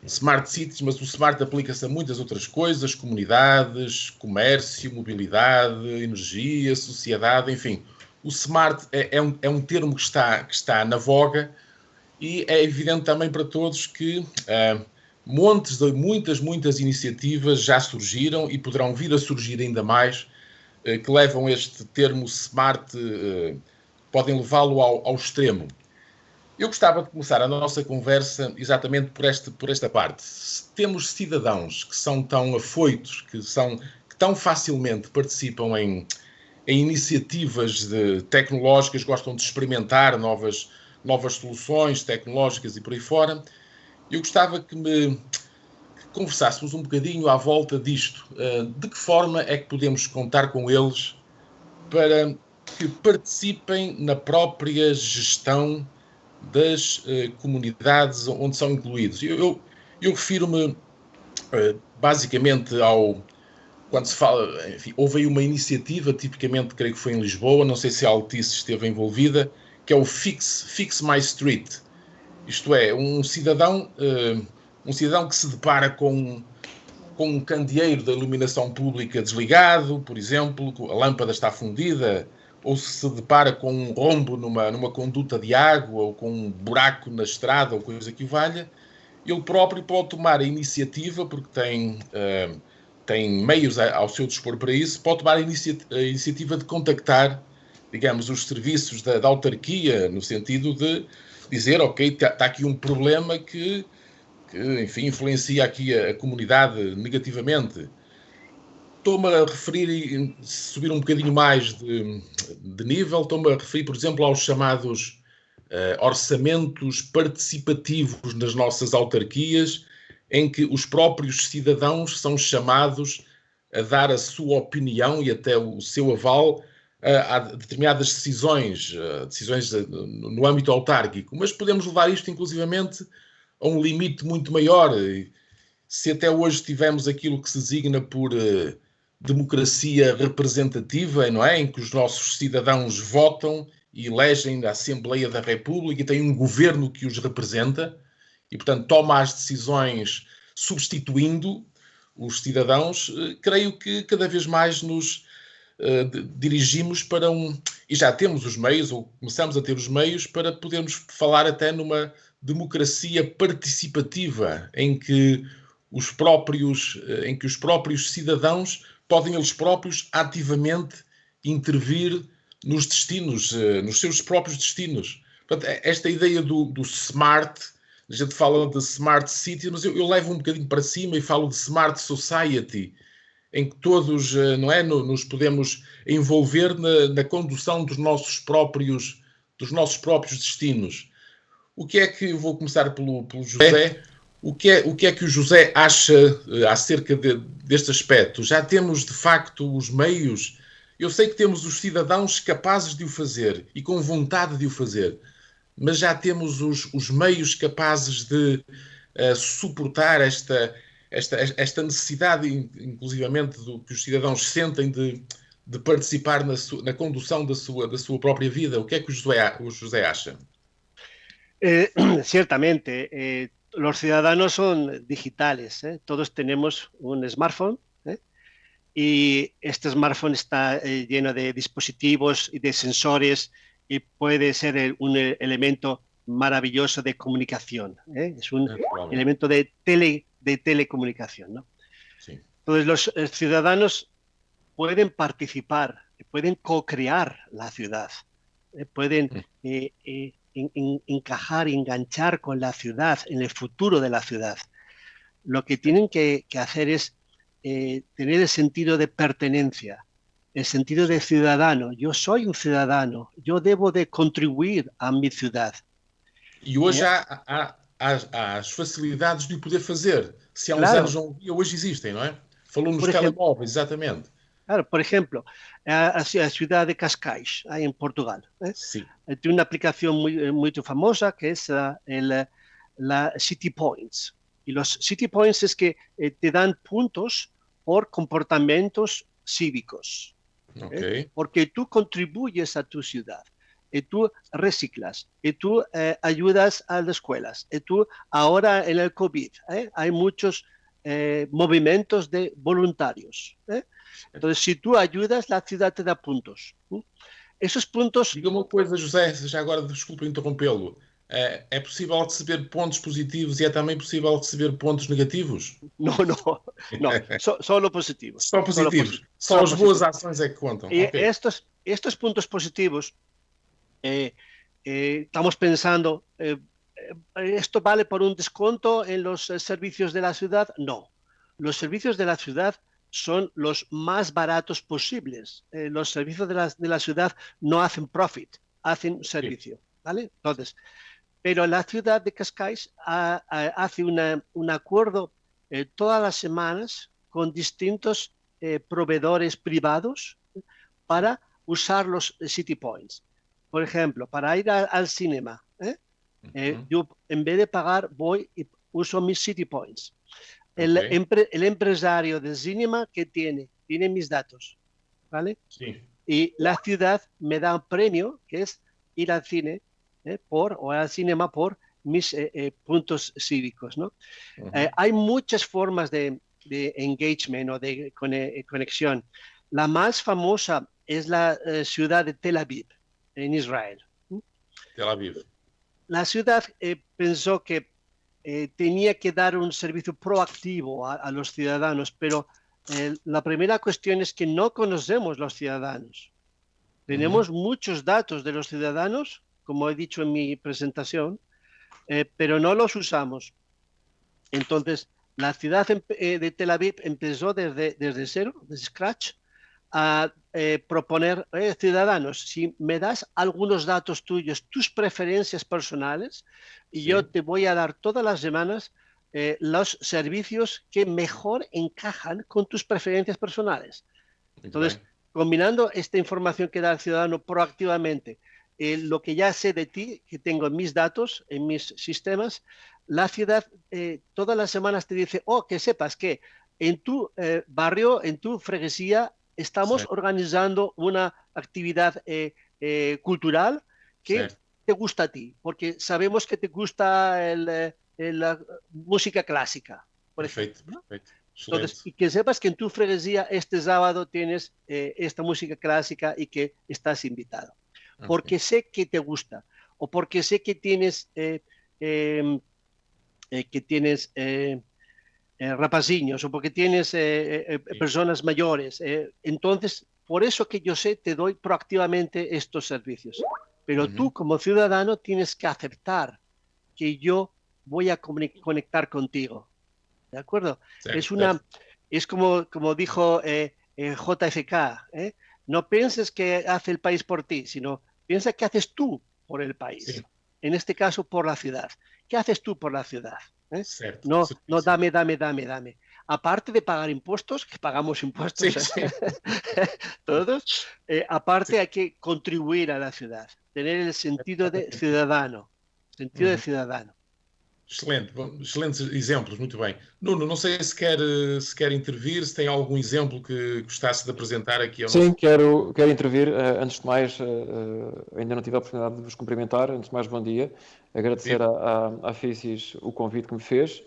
S4: smart cities, mas o smart aplica-se a muitas outras coisas, comunidades, comércio, mobilidade, energia, sociedade, enfim. O smart é um termo que está na voga e é evidente também para todos que muitas iniciativas já surgiram e poderão vir a surgir ainda mais que levam este termo smart, podem levá-lo ao extremo. Eu gostava de começar a nossa conversa exatamente por esta parte. Se temos cidadãos que são tão afoitos, que tão facilmente participam em iniciativas tecnológicas, gostam de experimentar novas soluções tecnológicas e por aí fora, eu gostava que conversássemos um bocadinho à volta disto. De que forma é que podemos contar com eles para que participem na própria gestão das comunidades onde são incluídos? Eu refiro-me basicamente quando se fala, enfim, houve aí uma iniciativa, tipicamente creio que foi em Lisboa, não sei se a Altice esteve envolvida, que é o Fix My Street. Isto é, um cidadão que se depara com um candeeiro da iluminação pública desligado, por exemplo, a lâmpada está fundida, ou se depara com um rombo numa conduta de água, ou com um buraco na estrada, ou coisa que o valha, ele próprio pode tomar a iniciativa, porque tem meios ao seu dispor para isso, pode tomar a iniciativa de contactar, digamos, os serviços da autarquia, no sentido de dizer, ok, está aqui um problema que enfim, influencia aqui a comunidade negativamente. Estou-me a referir, e subir um bocadinho mais de nível, estou-me a referir, por exemplo, aos chamados orçamentos participativos nas nossas autarquias, em que os próprios cidadãos são chamados a dar a sua opinião e até o seu aval a determinadas decisões no âmbito autárquico. Mas podemos levar isto, inclusivamente, a um limite muito maior. Se até hoje tivemos aquilo que se designa por democracia representativa, não é? Em que os nossos cidadãos votam e elegem a Assembleia da República e têm um governo que os representa e, portanto, toma as decisões substituindo os cidadãos, creio que cada vez mais nos dirigimos para e já temos os meios, ou começamos a ter os meios, para podermos falar até numa democracia participativa, em que os próprios cidadãos podem eles próprios ativamente intervir nos destinos, nos seus próprios destinos. Portanto, esta ideia do smart, a gente fala de smart city, mas eu levo um bocadinho para cima e falo de smart society, em que todos, não é, nos podemos envolver na condução dos nossos próprios destinos. O que é que, vou começar pelo José, o que é que o José acha acerca deste aspecto? Já temos, de facto, os meios? Eu sei que temos os cidadãos capazes de o fazer e com vontade de o fazer, mas já temos os meios capazes de suportar esta necessidade, inclusivamente, que os cidadãos sentem de participar na condução da sua própria vida. O que é que o José acha?
S2: Ciertamente, los ciudadanos son digitales, todos tenemos un smartphone, y este smartphone está lleno de dispositivos y de sensores y puede ser un elemento maravilloso de comunicación, es un elemento de telecomunicación, ¿no?
S4: Sí.
S2: Entonces los ciudadanos pueden participar, pueden co-crear la ciudad, pueden encajar, enganchar con la ciudad, en el futuro de la ciudad. Lo que tienen que hacer es tener el sentido de pertenencia, el sentido de ciudadano. Yo soy un ciudadano, yo debo de contribuir a mi ciudad.
S4: E hoje há as facilidades de o poder fazer. Se há uns anos não havia, hoje existem, não é? Falou nos telemóveis, exatamente.
S2: Claro, por ejemplo, a ciudad de Cascais, ahí en Portugal.
S4: Sí.
S2: Tiene una aplicación muy famosa que es la City Points. Y los City Points es que te dan puntos por comportamientos cívicos.
S4: Okay.
S2: Porque tú contribuyes a tu ciudad, tú reciclas, tú ayudas a las escuelas, tú ahora en el COVID hay muchos movimientos de voluntarios. Entonces, si tú ayudas, la ciudad te da puntos. Esos puntos...
S4: Diga uma coisa, José, já agora, desculpa interrompê-lo. É possível receber pontos positivos e é também possível receber pontos negativos?
S2: No, solo positivos.
S4: Só positivos. Só as boas ações é que contam.
S2: Y okay. Estos puntos positivos, estamos pensando, ¿esto vale por un descuento en los servicios de la ciudad? No. Los servicios de la ciudad son los más baratos posibles. Los servicios de la ciudad no hacen profit, hacen servicio. ¿Vale? Entonces, pero la ciudad de Cascais hace un acuerdo todas las semanas con distintos proveedores privados para usar los City Points. Por ejemplo, para ir al cinema, yo en vez de pagar voy y uso mis City Points. El empresario del cinema que tiene mis datos, ¿vale?
S4: Sí.
S2: Y la ciudad me da un premio que es ir al cine o al cinema por mis puntos cívicos, ¿no? Hay muchas formas de engagement o de conexión. La más famosa es la ciudad de Tel Aviv, en Israel.
S4: Tel Aviv.
S2: La ciudad pensó que tenía que dar un servicio proactivo a los ciudadanos, pero la primera cuestión es que no conocemos los ciudadanos. Tenemos muchos datos de los ciudadanos, como he dicho en mi presentación, pero no los usamos. Entonces, la ciudad de Tel Aviv empezó desde cero, desde scratch, a proponer, ciudadanos, si me das algunos datos tuyos, tus preferencias personales, y yo te voy a dar todas las semanas los servicios que mejor encajan con tus preferencias personales. Entonces, combinando esta información que da el ciudadano proactivamente, lo que ya sé de ti, que tengo en mis datos, en mis sistemas, la ciudad todas las semanas te dice, que sepas que en tu barrio, en tu freguesía, estamos organizando una actividad cultural que te gusta a ti, porque sabemos que te gusta la música clásica, por ejemplo, ¿no? Entonces, y que sepas que en tu freguesía este sábado tienes esta música clásica y que estás invitado. Porque sé que te gusta, o porque sé que tienes rapaziños o porque tienes personas mayores. Entonces, por eso que yo te doy proactivamente estos servicios. Pero tú, como ciudadano, tienes que aceptar que yo voy a conectar contigo. ¿De acuerdo? Es como dijo JFK, no pienses que hace el país por ti, sino piensa qué haces tú por el país. Sí. En este caso, por la ciudad. ¿Qué haces tú por la ciudad? No, dame. Aparte de pagar impuestos, que pagamos impuestos todos, aparte hay que contribuir a la ciudad, tener el sentido de ciudadano.
S4: Excelentes exemplos, muito bem. Nuno, não sei se quer intervir, se tem algum exemplo que gostasse de apresentar aqui.
S3: Sim, quero intervir. Antes de mais, ainda não tive a oportunidade de vos cumprimentar. Antes de mais, bom dia. Agradecer à FICIS o convite que me fez.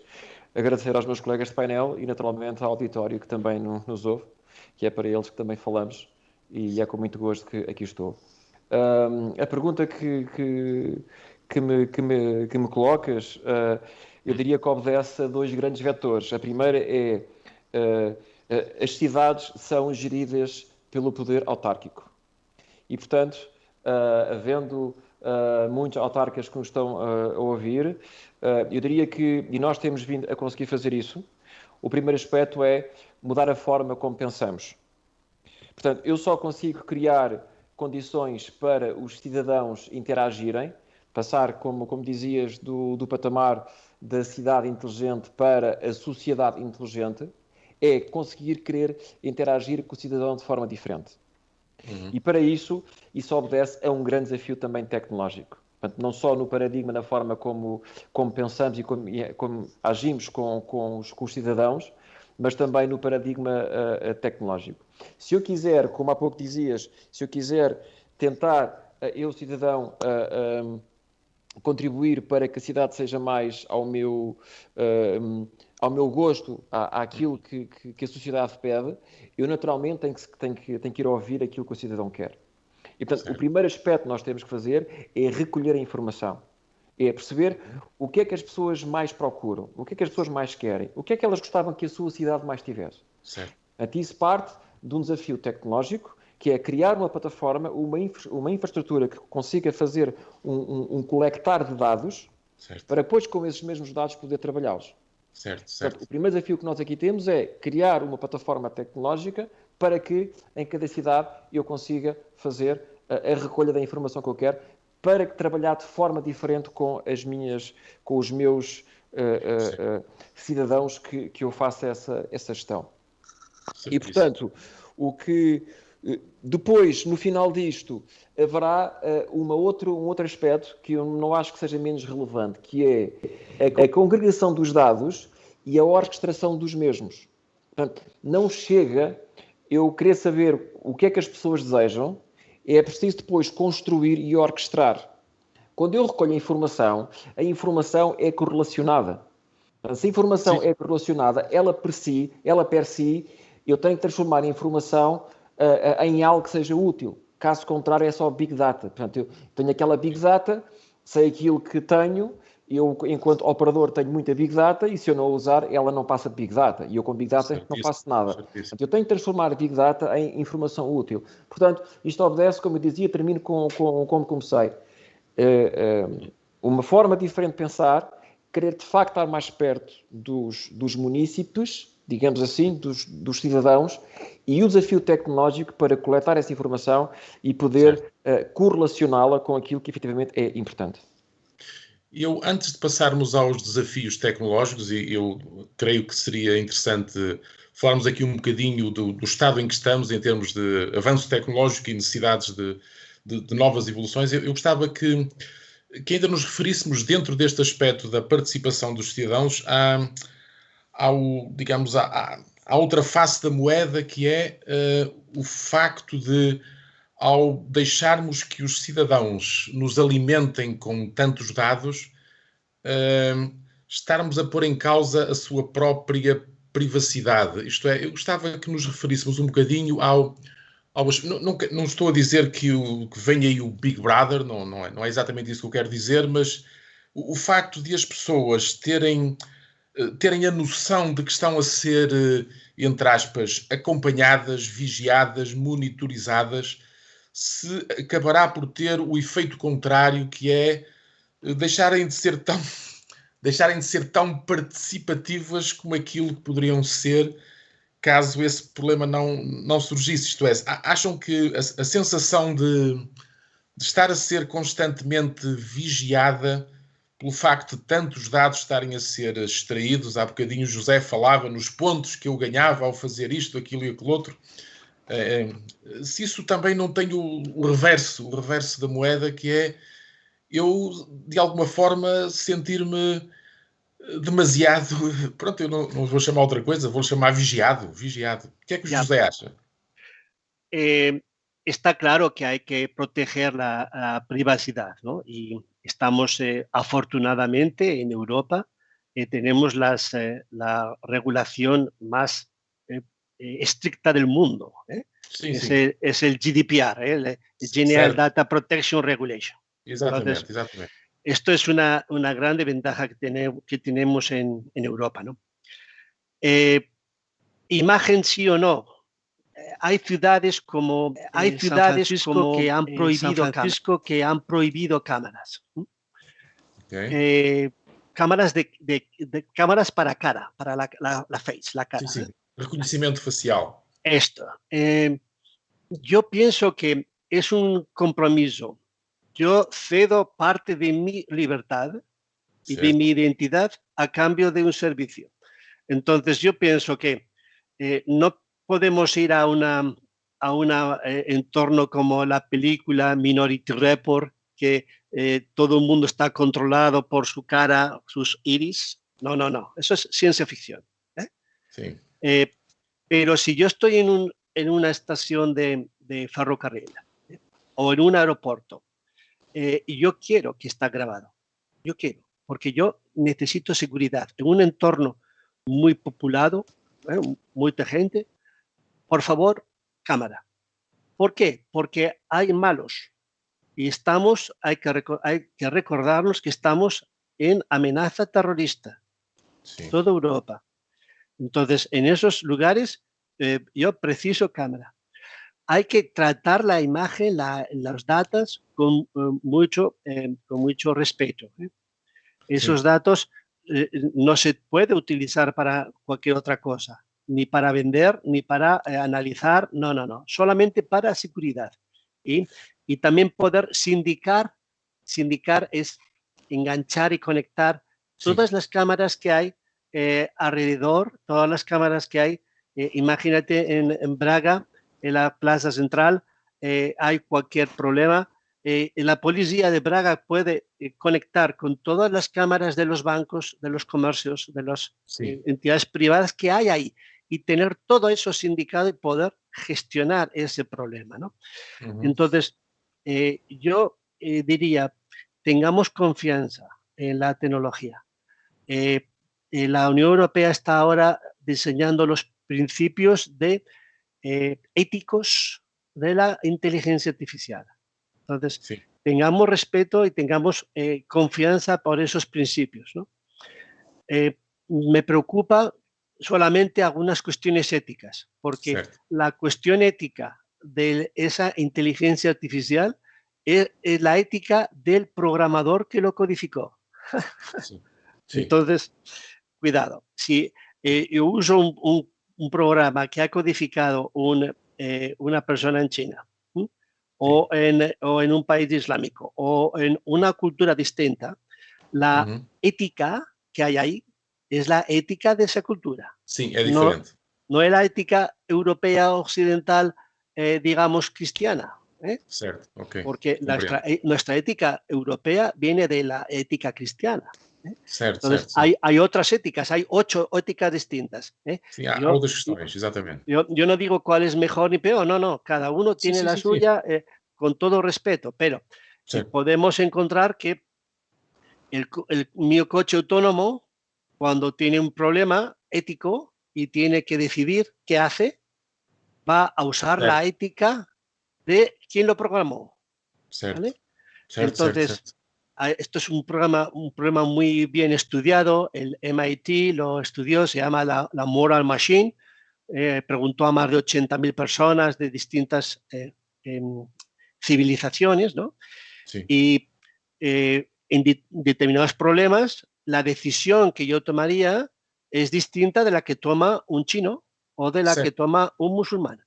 S3: Agradecer aos meus colegas de painel e, naturalmente, ao auditório que também nos ouve, que é para eles que também falamos, e é com muito gosto que aqui estou. A pergunta que me colocas, eu diria que obedece a dois grandes vetores. A primeira é as cidades são geridas pelo poder autárquico. E, portanto, havendo muitos autarcas que nos estão a ouvir, eu diria que, e nós temos vindo a conseguir fazer isso, o primeiro aspecto é mudar a forma como pensamos. Portanto, eu só consigo criar condições para os cidadãos interagirem, passar, como dizias, do patamar da cidade inteligente para a sociedade inteligente, é conseguir querer interagir com o cidadão de forma diferente. E para isso obedece a um grande desafio também tecnológico. Portanto, não só no paradigma, na forma como pensamos e como agimos com os cidadãos, mas também no paradigma tecnológico. Se eu quiser, como há pouco dizias, se eu quiser tentar, eu cidadão, contribuir para que a cidade seja mais ao meu gosto, àquilo que a sociedade pede, eu naturalmente tenho que ir ouvir aquilo que o cidadão quer. E, portanto, o primeiro aspecto que nós temos que fazer é recolher a informação. É perceber o que é que as pessoas mais procuram, o que é que as pessoas mais querem, o que é que elas gostavam que a sua cidade mais tivesse. Isso parte de um desafio tecnológico, que é criar uma plataforma, uma infraestrutura que consiga fazer um colectar de dados, para depois, com esses mesmos dados, poder trabalhá-los. Portanto, o primeiro desafio que nós aqui temos é criar uma plataforma tecnológica para que, em cada cidade, eu consiga fazer a recolha da informação que eu quero, para trabalhar de forma diferente com os meus cidadãos que eu faça essa gestão. E, portanto, depois, no final disto, haverá um outro aspecto que eu não acho que seja menos relevante, que é a congregação dos dados e a orquestração dos mesmos. Portanto, não chega eu querer saber o que é que as pessoas desejam, é preciso depois construir e orquestrar. Quando eu recolho a informação é correlacionada. Se a informação é correlacionada, ela per si, eu tenho que transformar a informação em algo que seja útil. Caso contrário, é só Big Data. Portanto, eu tenho aquela Big Data, sei aquilo que tenho, eu, enquanto operador, tenho muita Big Data e se eu não a usar, ela não passa de Big Data. E eu com Big Data não faço nada. Portanto, eu tenho que transformar a Big Data em informação útil. Portanto, isto obedece, como eu dizia, termino como comecei. Uma forma diferente de pensar, querer de facto estar mais perto dos munícipes, digamos assim, dos cidadãos, e o desafio tecnológico para coletar essa informação e poder correlacioná-la com aquilo que efetivamente é importante.
S4: Eu, antes de passarmos aos desafios tecnológicos, e eu creio que seria interessante falarmos aqui um bocadinho do estado em que estamos em termos de avanço tecnológico e necessidades de novas evoluções, eu gostava que ainda nos referíssemos dentro deste aspecto da participação dos cidadãos à outra face da moeda, que é o facto de, ao deixarmos que os cidadãos nos alimentem com tantos dados, estarmos a pôr em causa a sua própria privacidade. Isto é, eu gostava que nos referíssemos um bocadinho não estou a dizer que venha aí o Big Brother, não é exatamente isso que eu quero dizer, mas o facto de as pessoas terem terem a noção de que estão a ser, entre aspas, acompanhadas, vigiadas, monitorizadas, se acabará por ter o efeito contrário, que é deixarem de ser tão participativas como aquilo que poderiam ser caso esse problema não surgisse. Isto é, acham que a sensação de estar a ser constantemente vigiada pelo facto de tantos dados estarem a ser extraídos, há bocadinho José falava nos pontos que eu ganhava ao fazer isto, aquilo e aquilo outro, se isso também não tem o reverso da moeda, que é eu, de alguma forma, sentir-me demasiado... Pronto, eu não vou chamar outra coisa, vou chamar vigiado. O que é que o José acha?
S2: Está claro que hay que proteger la privacidad, ¿no? Y estamos, afortunadamente, en Europa, tenemos la regulación más estricta del mundo.
S4: Sí,
S2: es el GDPR, el General Data Protection Regulation.
S4: Exatamente,
S2: Entonces,
S4: exatamente.
S2: Esto es una grande ventaja que tenemos en Europa, ¿no? Imagen sí o no. Hay ciudades como San Francisco que han prohibido cámaras.
S4: Okay.
S2: Cámaras cámaras para cara, para la face, la cara.
S4: Sí. Reconocimiento facial.
S2: Esto. Yo pienso que es un compromiso. Yo cedo parte de mi libertad y de mi identidad a cambio de un servicio. Entonces yo pienso que no podemos ir a un entorno como la película Minority Report, que todo el mundo está controlado por su cara, sus iris. No. Eso es ciencia ficción.
S4: Sí.
S2: Pero si yo estoy en una estación de ferrocarril o en un aeropuerto, y yo quiero que está grabado. Yo quiero, porque yo necesito seguridad. En un entorno muy populado, mucha gente, por favor, cámara. ¿Por qué? Porque hay malos. Y hay que recordarnos que estamos en amenaza terrorista.
S4: Sí.
S2: Toda Europa. Entonces, en esos lugares, yo preciso cámara. Hay que tratar la imagen, los datos con mucho respeto. Esos datos no se puede utilizar para cualquier otra cosa, ni para vender, ni para analizar, no, solamente para seguridad. Y también poder sindicar es enganchar y conectar todas las cámaras que hay alrededor, todas las cámaras que hay. Imagínate en Braga, en la plaza central, hay cualquier problema, la policía de Braga puede conectar con todas las cámaras de los bancos, de los comercios, de las entidades privadas que hay ahí y tener todo eso sindicado y poder gestionar ese problema, ¿no? Entonces, yo diría, tengamos confianza en la tecnología. La Unión Europea está ahora diseñando los principios éticos de la inteligencia artificial. Entonces, tengamos respeto y tengamos confianza por esos principios, ¿no? Me preocupa solamente algunas cuestiones éticas, porque la cuestión ética de esa inteligencia artificial es la ética del programador que lo codificó. Entonces, cuidado. Si yo uso un programa que ha codificado una persona en China, o en un país islámico, o en una cultura distinta, la ética que hay ahí es la ética de esa cultura.
S4: Sí, es diferente.
S2: No es la ética europea occidental, digamos, cristiana.
S4: Cierto, ok.
S2: Porque nuestra ética europea viene de la ética cristiana.
S4: Certo,
S2: Entonces,
S4: certo.
S2: hay otras éticas, hay 8 éticas distintas.
S4: Sim, há outras questões, exatamente.
S2: Yo no digo cuál es mejor ni peor, no. Cada uno tiene la suya, con todo respeto, pero podemos encontrar que mi coche autónomo, cuando tiene un problema ético y tiene que decidir qué hace, va a usar la ética de quien lo programó.
S4: Certo.
S2: ¿Vale?
S4: Certo,
S2: Entonces,
S4: certo.
S2: esto es un problema muy bien estudiado. El MIT lo estudió, se llama la Moral Machine. Preguntó a más de 80.000 personas de distintas civilizaciones, ¿no?
S4: Sí.
S2: Y en determinados problemas, la decisión que yo tomaría es distinta de la que toma un chino o de la que toma un musulmán.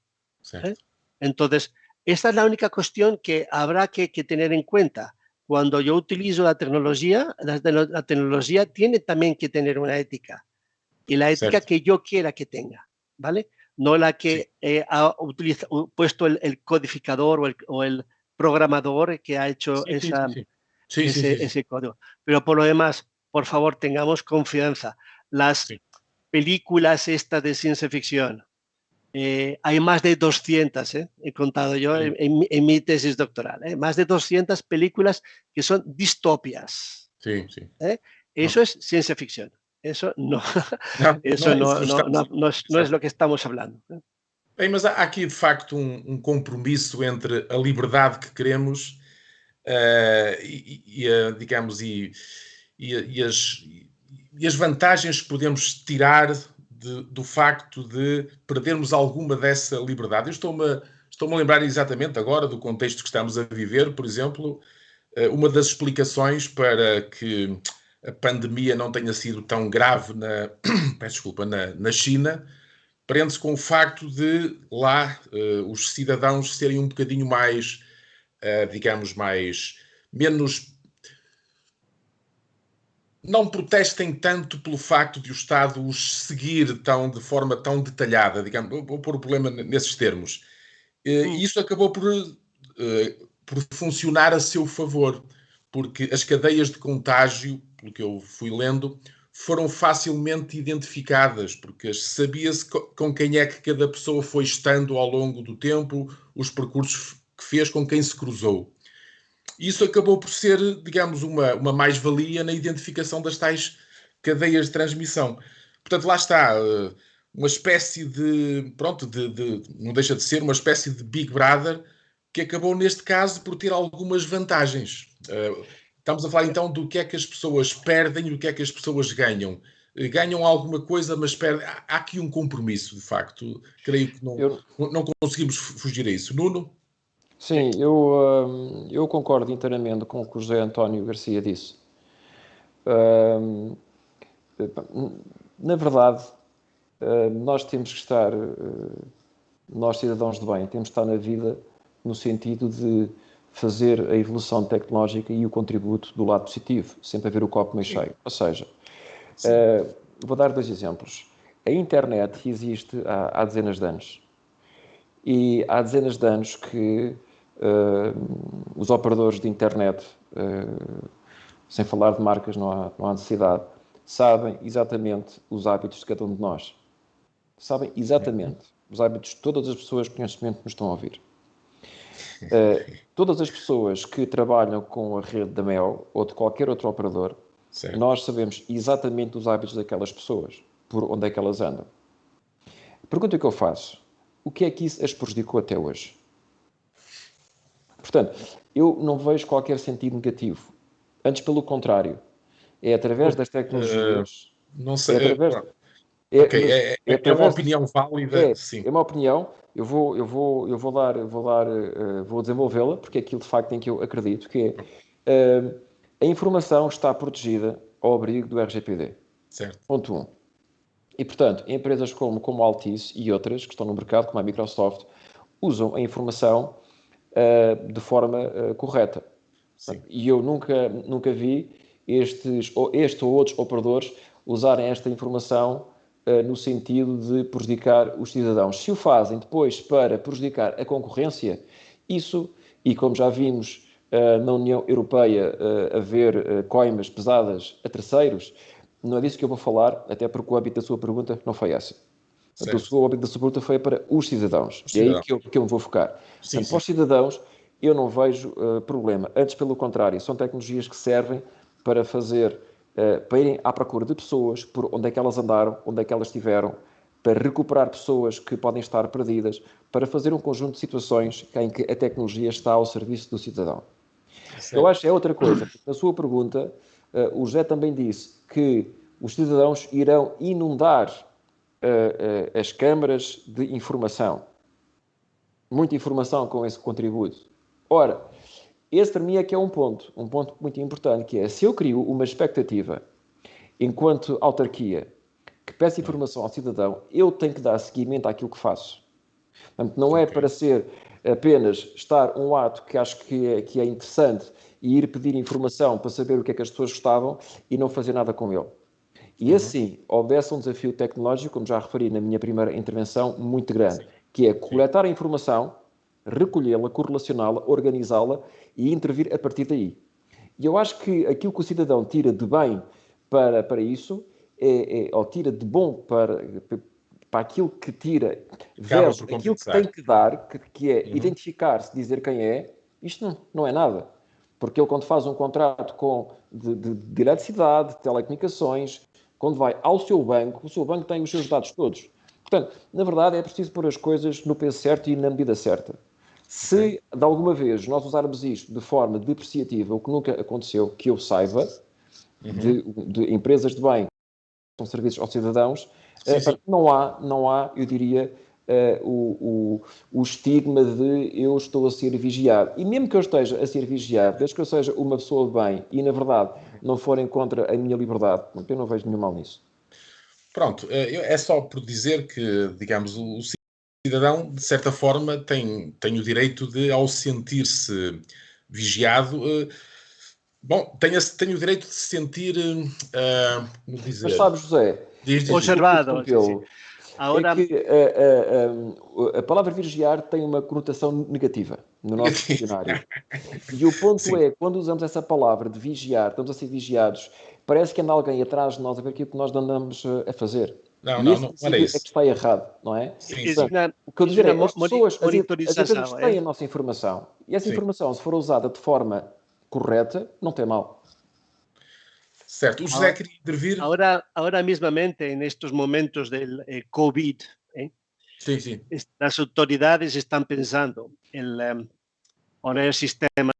S2: Entonces, esta es la única cuestión que habrá que tener en cuenta. Cuando yo utilizo la tecnología tiene también que tener una ética. Y la ética que yo quiera que tenga, ¿vale? No la que ha puesto el codificador o el programador que ha hecho ese código. Pero por lo demás, por favor, tengamos confianza. Las películas estas de ciencia ficción, hay más de 200, he contado yo en mi tesis doctoral, más de 200 películas que son distopias. Eso es ciencia ficción. Eso no, no es lo que estamos hablando.
S4: Bem, mas há aqui de facto compromisso entre a liberdade que queremos digamos, e as vantagens que podemos tirar do facto de perdermos alguma dessa liberdade. Eu estou-me a lembrar exatamente agora do contexto que estamos a viver, por exemplo, uma das explicações para que a pandemia não tenha sido tão grave na China, prende-se com o facto de lá os cidadãos serem um bocadinho mais, digamos, menos... não protestem tanto pelo facto de o Estado os seguir de forma tão detalhada, digamos, vou pôr o problema nesses termos. E isso acabou por funcionar a seu favor, porque as cadeias de contágio, pelo que eu fui lendo, foram facilmente identificadas, porque sabia-se com quem é que cada pessoa foi estando ao longo do tempo, os percursos que fez, com quem se cruzou. Isso acabou por ser, digamos, uma mais-valia na identificação das tais cadeias de transmissão. Portanto, lá está, uma espécie não deixa de ser uma espécie de Big Brother que acabou, neste caso, por ter algumas vantagens. Estamos a falar, então, do que é que as pessoas perdem e do que é que as pessoas ganham. Ganham alguma coisa, mas perdem. Há aqui um compromisso, de facto. Creio que não conseguimos fugir a isso. Nuno?
S3: Sim, eu concordo inteiramente com o que o José António Garcia disse. Na verdade, nós temos que estar, nós cidadãos de bem, temos que estar na vida no sentido de fazer a evolução tecnológica e o contributo do lado positivo, sempre a ver o copo meio cheio. Ou seja, vou dar 2 exemplos. A internet existe há dezenas de anos. E há dezenas de anos que os operadores de internet, sem falar de marcas, não há necessidade, sabem exatamente os hábitos de cada um de nós. Sabem exatamente os hábitos de todas as pessoas que neste momento nos estão a ouvir. Todas as pessoas que trabalham com a rede da Mel ou de qualquer outro operador, nós sabemos exatamente os hábitos daquelas pessoas, por onde é que elas andam. A pergunta que eu faço: o que é que isso as prejudicou até hoje? Portanto, eu não vejo qualquer sentido negativo. Antes, pelo contrário. É através das tecnologias...
S4: não sei... É uma opinião válida, sim.
S3: É uma opinião. Eu vou desenvolvê-la, porque é aquilo de facto em que eu acredito, que é a informação está protegida ao abrigo do RGPD.
S4: Certo.
S3: Ponto 1. E, portanto, empresas como a Altice e outras que estão no mercado, como a Microsoft, usam a informação de forma correta. Sim. E eu nunca vi este ou outros operadores usarem esta informação no sentido de prejudicar os cidadãos. Se o fazem depois para prejudicar a concorrência, isso, e como já vimos na União Europeia haver coimas pesadas a terceiros, não é disso que eu vou falar, até porque o âmbito da sua pergunta não foi essa. O âmbito da sua pergunta foi para os cidadãos. É aí que eu me vou focar. Sim. Para os cidadãos, eu não vejo problema. Antes, pelo contrário, são tecnologias que servem para para irem à procura de pessoas, por onde é que elas andaram, onde é que elas estiveram, para recuperar pessoas que podem estar perdidas, para fazer um conjunto de situações em que a tecnologia está ao serviço do cidadão. Eu acho que é outra coisa. Porque na sua pergunta, o José também disse que os cidadãos irão inundar as câmaras de informação. Muita informação com esse contributo. Ora, esse para mim é que é um ponto muito importante, que é, se eu crio uma expectativa, enquanto autarquia, que peço informação ao cidadão, eu tenho que dar seguimento àquilo que faço. Portanto, não é para ser apenas estar um ato que acho que é interessante e ir pedir informação para saber o que é que as pessoas gostavam e não fazer nada com ele. E assim, obedece a um desafio tecnológico, como já referi na minha primeira intervenção, muito grande, que é coletar a informação, recolhê-la, correlacioná-la, organizá-la e intervir a partir daí. E eu acho que aquilo que o cidadão tira de bem para isso, ou tira de bom para aquilo que tira, versus aquilo que tem que dar, que é identificar-se, dizer quem é, isto não é nada. Porque ele, quando faz um contrato de eletricidade, de telecomunicações, quando vai ao seu banco, o seu banco tem os seus dados todos. Portanto, na verdade, é preciso pôr as coisas no peso certo e na medida certa. Se, de alguma vez, nós usarmos isto de forma depreciativa, o que nunca aconteceu, que eu saiba, de empresas de bem que são serviços aos cidadãos, não há, eu diria, o estigma de eu estou a ser vigiado. E mesmo que eu esteja a ser vigiado, desde que eu seja uma pessoa de bem e, na verdade, não forem contra a minha liberdade, eu não vejo nenhum mal nisso.
S4: Pronto, é só por dizer que, digamos, o cidadão, de certa forma, tem o direito de, ao sentir-se vigiado, tem o direito de se sentir, como dizer...
S3: Mas sabes, José,
S2: observado.
S3: Agora... É que a palavra vigiar tem uma conotação negativa no nosso dicionário. E o ponto é, quando usamos essa palavra de vigiar, estamos a ser vigiados, parece que anda alguém atrás de nós a ver aquilo que nós andamos a fazer.
S4: Não
S3: é que está errado, não é? Portanto, o que eu dizer é, as pessoas, as empresas têm a nossa informação. E essa informação, se for usada de forma correta, não tem mal.
S4: Certo. O José queria intervir.
S2: Ahora mismamente, en estos momentos del COVID, las autoridades están pensando en poner sistemas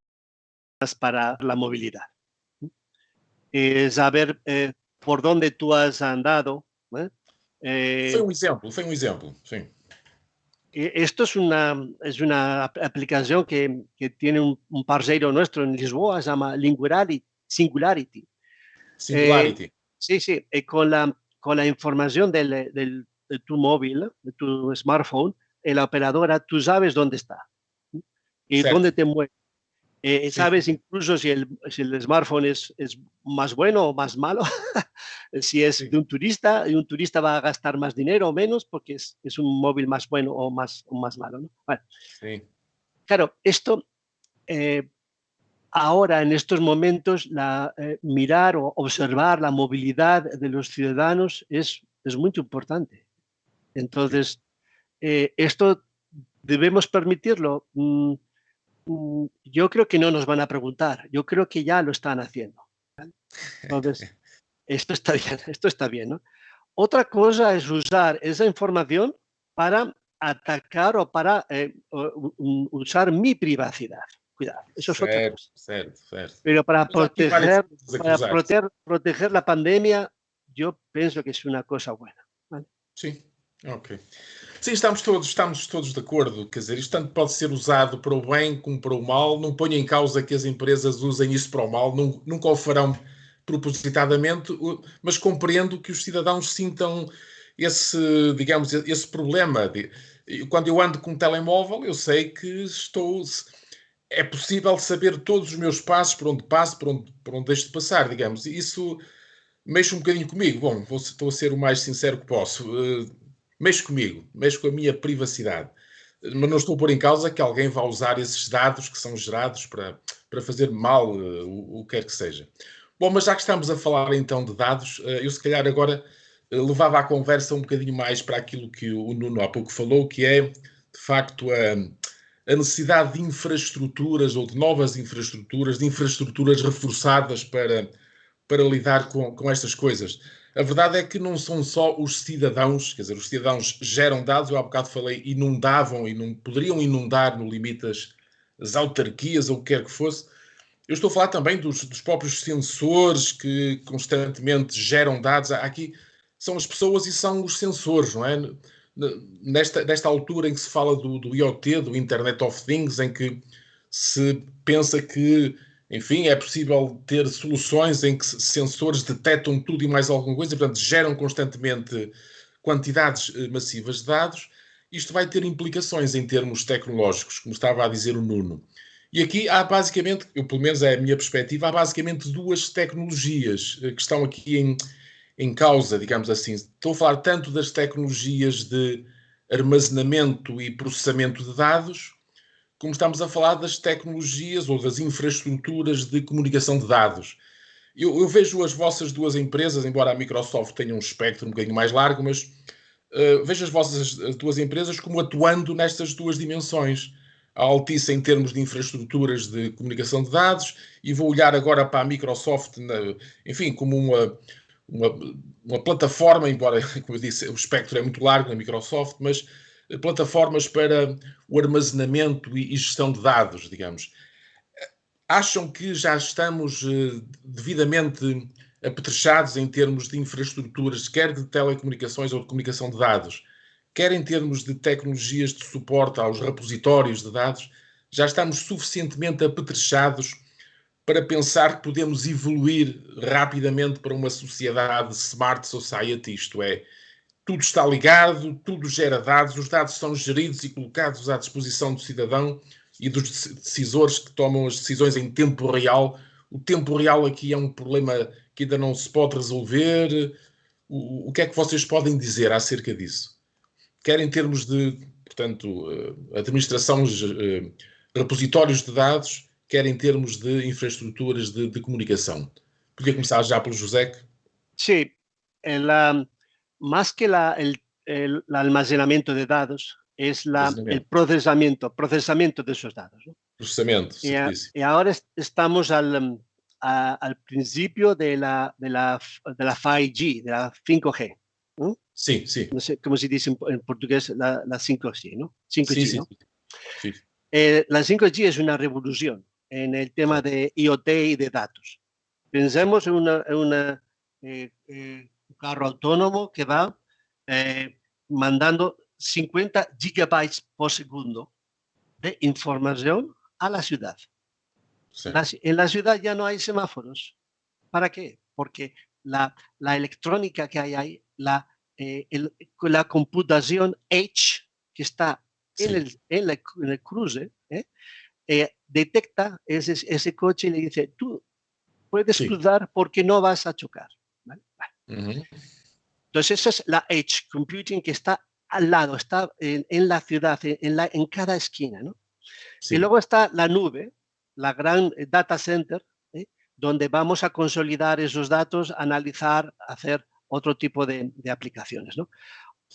S2: para la movilidad. Saber por dónde tú has andado.
S4: Foi um exemplo, sim.
S2: Esto es una aplicación que tiene un parceiro nuestro en Lisboa, se llama Singularity. Sí, con la información de tu móvil, de tu smartphone, la operadora, tú sabes dónde está y dónde te mueves. Sabes incluso si el smartphone es más bueno o más malo, si es de un turista, y un turista va a gastar más dinero o menos porque es un móvil más bueno o más malo, ¿no? Bueno, claro, esto... ahora, en estos momentos, mirar o observar la movilidad de los ciudadanos es muy importante. Entonces, esto debemos permitirlo. Yo creo que no nos van a preguntar. Yo creo que ya lo están haciendo. Entonces, esto está bien, ¿no? Otra cosa es usar esa información para atacar o para usar mi privacidad. Cuidado, eso es otra cosa.
S4: Certo.
S2: Pero para proteger la pandemia, yo pienso que es una cosa buena. ¿Vale?
S4: Sim, ok. Sim, estamos todos de acordo. Quer dizer, isto tanto pode ser usado para o bem como para o mal. Não ponho em causa que as empresas usem isso para o mal. Nunca o farão propositadamente, mas compreendo que os cidadãos sintam esse problema. Quando eu ando com um telemóvel, eu sei que é possível saber todos os meus passos, por onde passo, por onde deixo de passar, digamos. E isso mexe um bocadinho comigo. Bom, estou a ser o mais sincero que posso. Mexe comigo, mexe com a minha privacidade. Mas não estou a pôr em causa que alguém vá usar esses dados que são gerados para fazer mal, o que quer que seja. Bom, mas já que estamos a falar então de dados, eu se calhar agora levava a conversa um bocadinho mais para aquilo que o Nuno há pouco falou, que é, de facto, a necessidade de infraestruturas ou de novas infraestruturas, de infraestruturas reforçadas para lidar com estas coisas. A verdade é que não são só os cidadãos, quer dizer, os cidadãos geram dados, eu há bocado falei, inundavam e não poderiam inundar no limite as autarquias ou o que quer que fosse, Eu estou a falar também dos próprios sensores que constantemente geram dados. Aqui são as pessoas e são os sensores, não é? Nesta altura em que se fala do IoT, do Internet of Things, em que se pensa que, enfim, é possível ter soluções em que sensores detectam tudo e mais alguma coisa, portanto, geram constantemente quantidades massivas de dados. Isto vai ter implicações em termos tecnológicos, como estava a dizer o Nuno. E aqui há basicamente, pelo menos é a minha perspectiva, há basicamente duas tecnologias que estão aqui em causa, digamos assim. Estou a falar tanto das tecnologias de armazenamento e processamento de dados, como estamos a falar das tecnologias ou das infraestruturas de comunicação de dados. Eu vejo as vossas duas empresas, embora a Microsoft tenha um espectro um bocadinho mais largo, mas vejo as vossas duas empresas como atuando nestas duas dimensões. A Altice em termos de infraestruturas de comunicação de dados, e vou olhar agora para a Microsoft, enfim, como uma plataforma, embora, como eu disse, o espectro é muito largo na Microsoft, mas plataformas para o armazenamento e gestão de dados, digamos. Acham que já estamos devidamente apetrechados em termos de infraestruturas, quer de telecomunicações ou de comunicação de dados, quer em termos de tecnologias de suporte aos repositórios de dados, já estamos suficientemente apetrechados para pensar que podemos evoluir rapidamente para uma sociedade smart society, isto é, tudo está ligado, tudo gera dados, os dados são geridos e colocados à disposição do cidadão e dos decisores que tomam as decisões em tempo real. O tempo real aqui é um problema que ainda não se pode resolver. O que é que vocês podem dizer acerca disso? Quer em termos de, portanto, administração, repositórios de dados, quer em termos de infraestruturas de comunicação. Podia começar já pelo José?
S2: Sí, más que el almacenamiento de dados, es el procesamiento de esos datos, ¿no?
S4: Procesamiento,
S2: y ahora estamos al principio de la 5G, de la 5G. ¿No?
S4: Sí, sí.
S2: No sé cómo se dice en portugués la 5G, ¿no? 5G,
S4: sí,
S2: ¿no?
S4: Sí.
S2: La 5G es una revolución en el tema de IoT y de datos. Pensemos en un carro autónomo que va mandando 50 gigabytes por segundo de información a la ciudad. Sí. En la ciudad ya no hay semáforos. ¿Para qué? Porque la electrónica que hay ahí, la computación Edge que está en el cruce, detecta ese coche y le dice, tú puedes cruzar porque no vas a chocar. ¿Vale? Vale. Entonces, esa es la Edge Computing que está al lado, está en la ciudad, en cada esquina, ¿no? Sí. Y luego está la nube, la gran data center, donde vamos a consolidar esos datos, analizar, hacer otro tipo de aplicaciones, ¿no?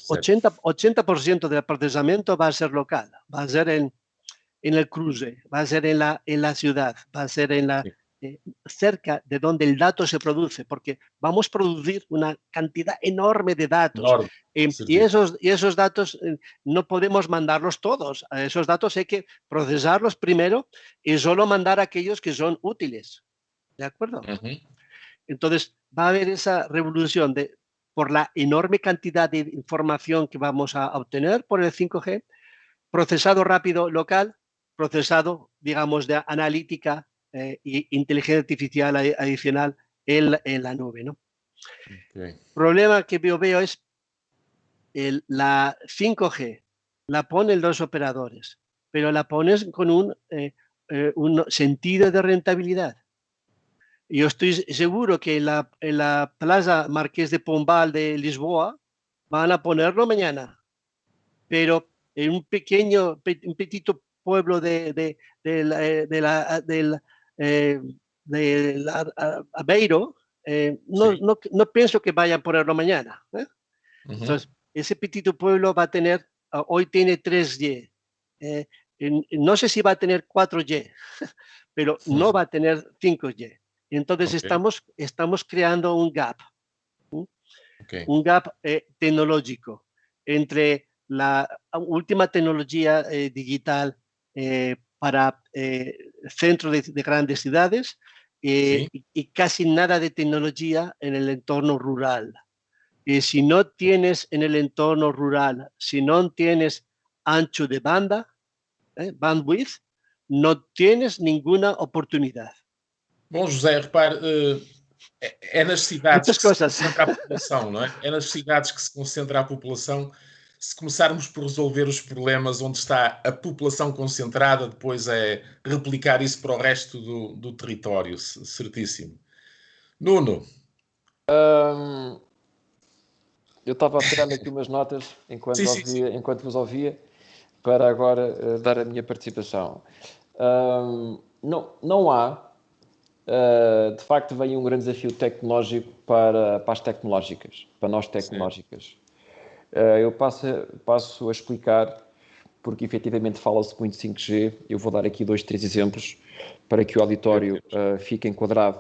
S2: 80% del procesamiento va a ser local, va a ser en el cruce, va a ser en la ciudad, va a ser cerca de donde el dato se produce, porque vamos a producir una cantidad enorme de datos. Y esos datos no podemos mandarlos todos. A esos datos hay que procesarlos primero y solo mandar aquellos que son útiles. ¿De acuerdo? Entonces, va a haber esa revolución por la enorme cantidad de información que vamos a obtener por el 5G, procesado rápido local, procesado, digamos, de analítica y inteligencia artificial adicional en la nube, ¿no? El problema que yo veo es la 5G, la ponen los operadores, pero la pones con un sentido de rentabilidad. Yo estoy seguro que en la Plaza Marqués de Pombal de Lisboa van a ponerlo mañana, pero en un petito pueblo del Aveiro, no pienso que vayan a ponerlo mañana. Entonces, ese petito pueblo va a tener, hoy tiene 3G, no sé si va a tener 4G, pero no va a tener 5G. Entonces estamos creando un gap, un gap tecnológico entre la última tecnología digital para centro de grandes ciudades y casi nada de tecnología en el entorno rural. Y si no tienes en el entorno rural, si no tienes ancho de banda, bandwidth, no tienes ninguna oportunidad.
S4: Bom, José, repare, é nas cidades
S2: Muitas
S4: que se
S2: coisas.
S4: concentra a população, não é? É nas cidades que se concentra a população. Se começarmos por resolver os problemas onde está a população concentrada, depois é replicar isso para o resto do território, certíssimo. Nuno.
S3: Eu estava a tirar aqui umas notas enquanto vos ouvia, para agora dar a minha participação. Não há, de facto, vem um grande desafio tecnológico para as tecnológicas, para nós tecnológicas. Eu passo a explicar, porque efetivamente fala-se muito de 5G. Eu vou dar aqui 2, 3 exemplos para que o auditório fique enquadrado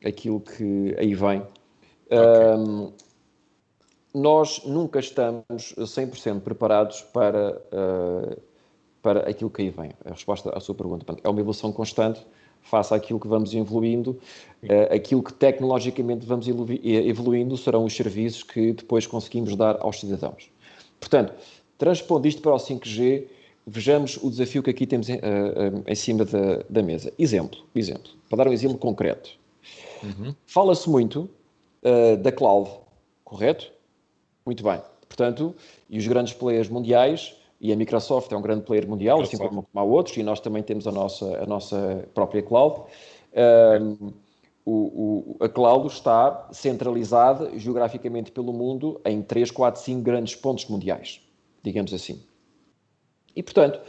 S3: aquilo que aí vem. Nós nunca estamos 100% preparados para aquilo que aí vem. A resposta à sua pergunta. É uma evolução constante face àquilo que vamos evoluindo. Aquilo que tecnologicamente vamos evoluindo serão os serviços que depois conseguimos dar aos cidadãos. Portanto, transpondo isto para o 5G, vejamos o desafio que aqui temos em cima da mesa. Exemplo. Para dar um exemplo concreto. Fala-se muito da cloud, correto? Muito bem. Portanto, e os grandes players mundiais, e a Microsoft é um grande player mundial, assim como há outros, e nós também temos a nossa própria cloud. A cloud está centralizada geograficamente pelo mundo em 3, 4, 5 grandes pontos mundiais, digamos assim. E, portanto,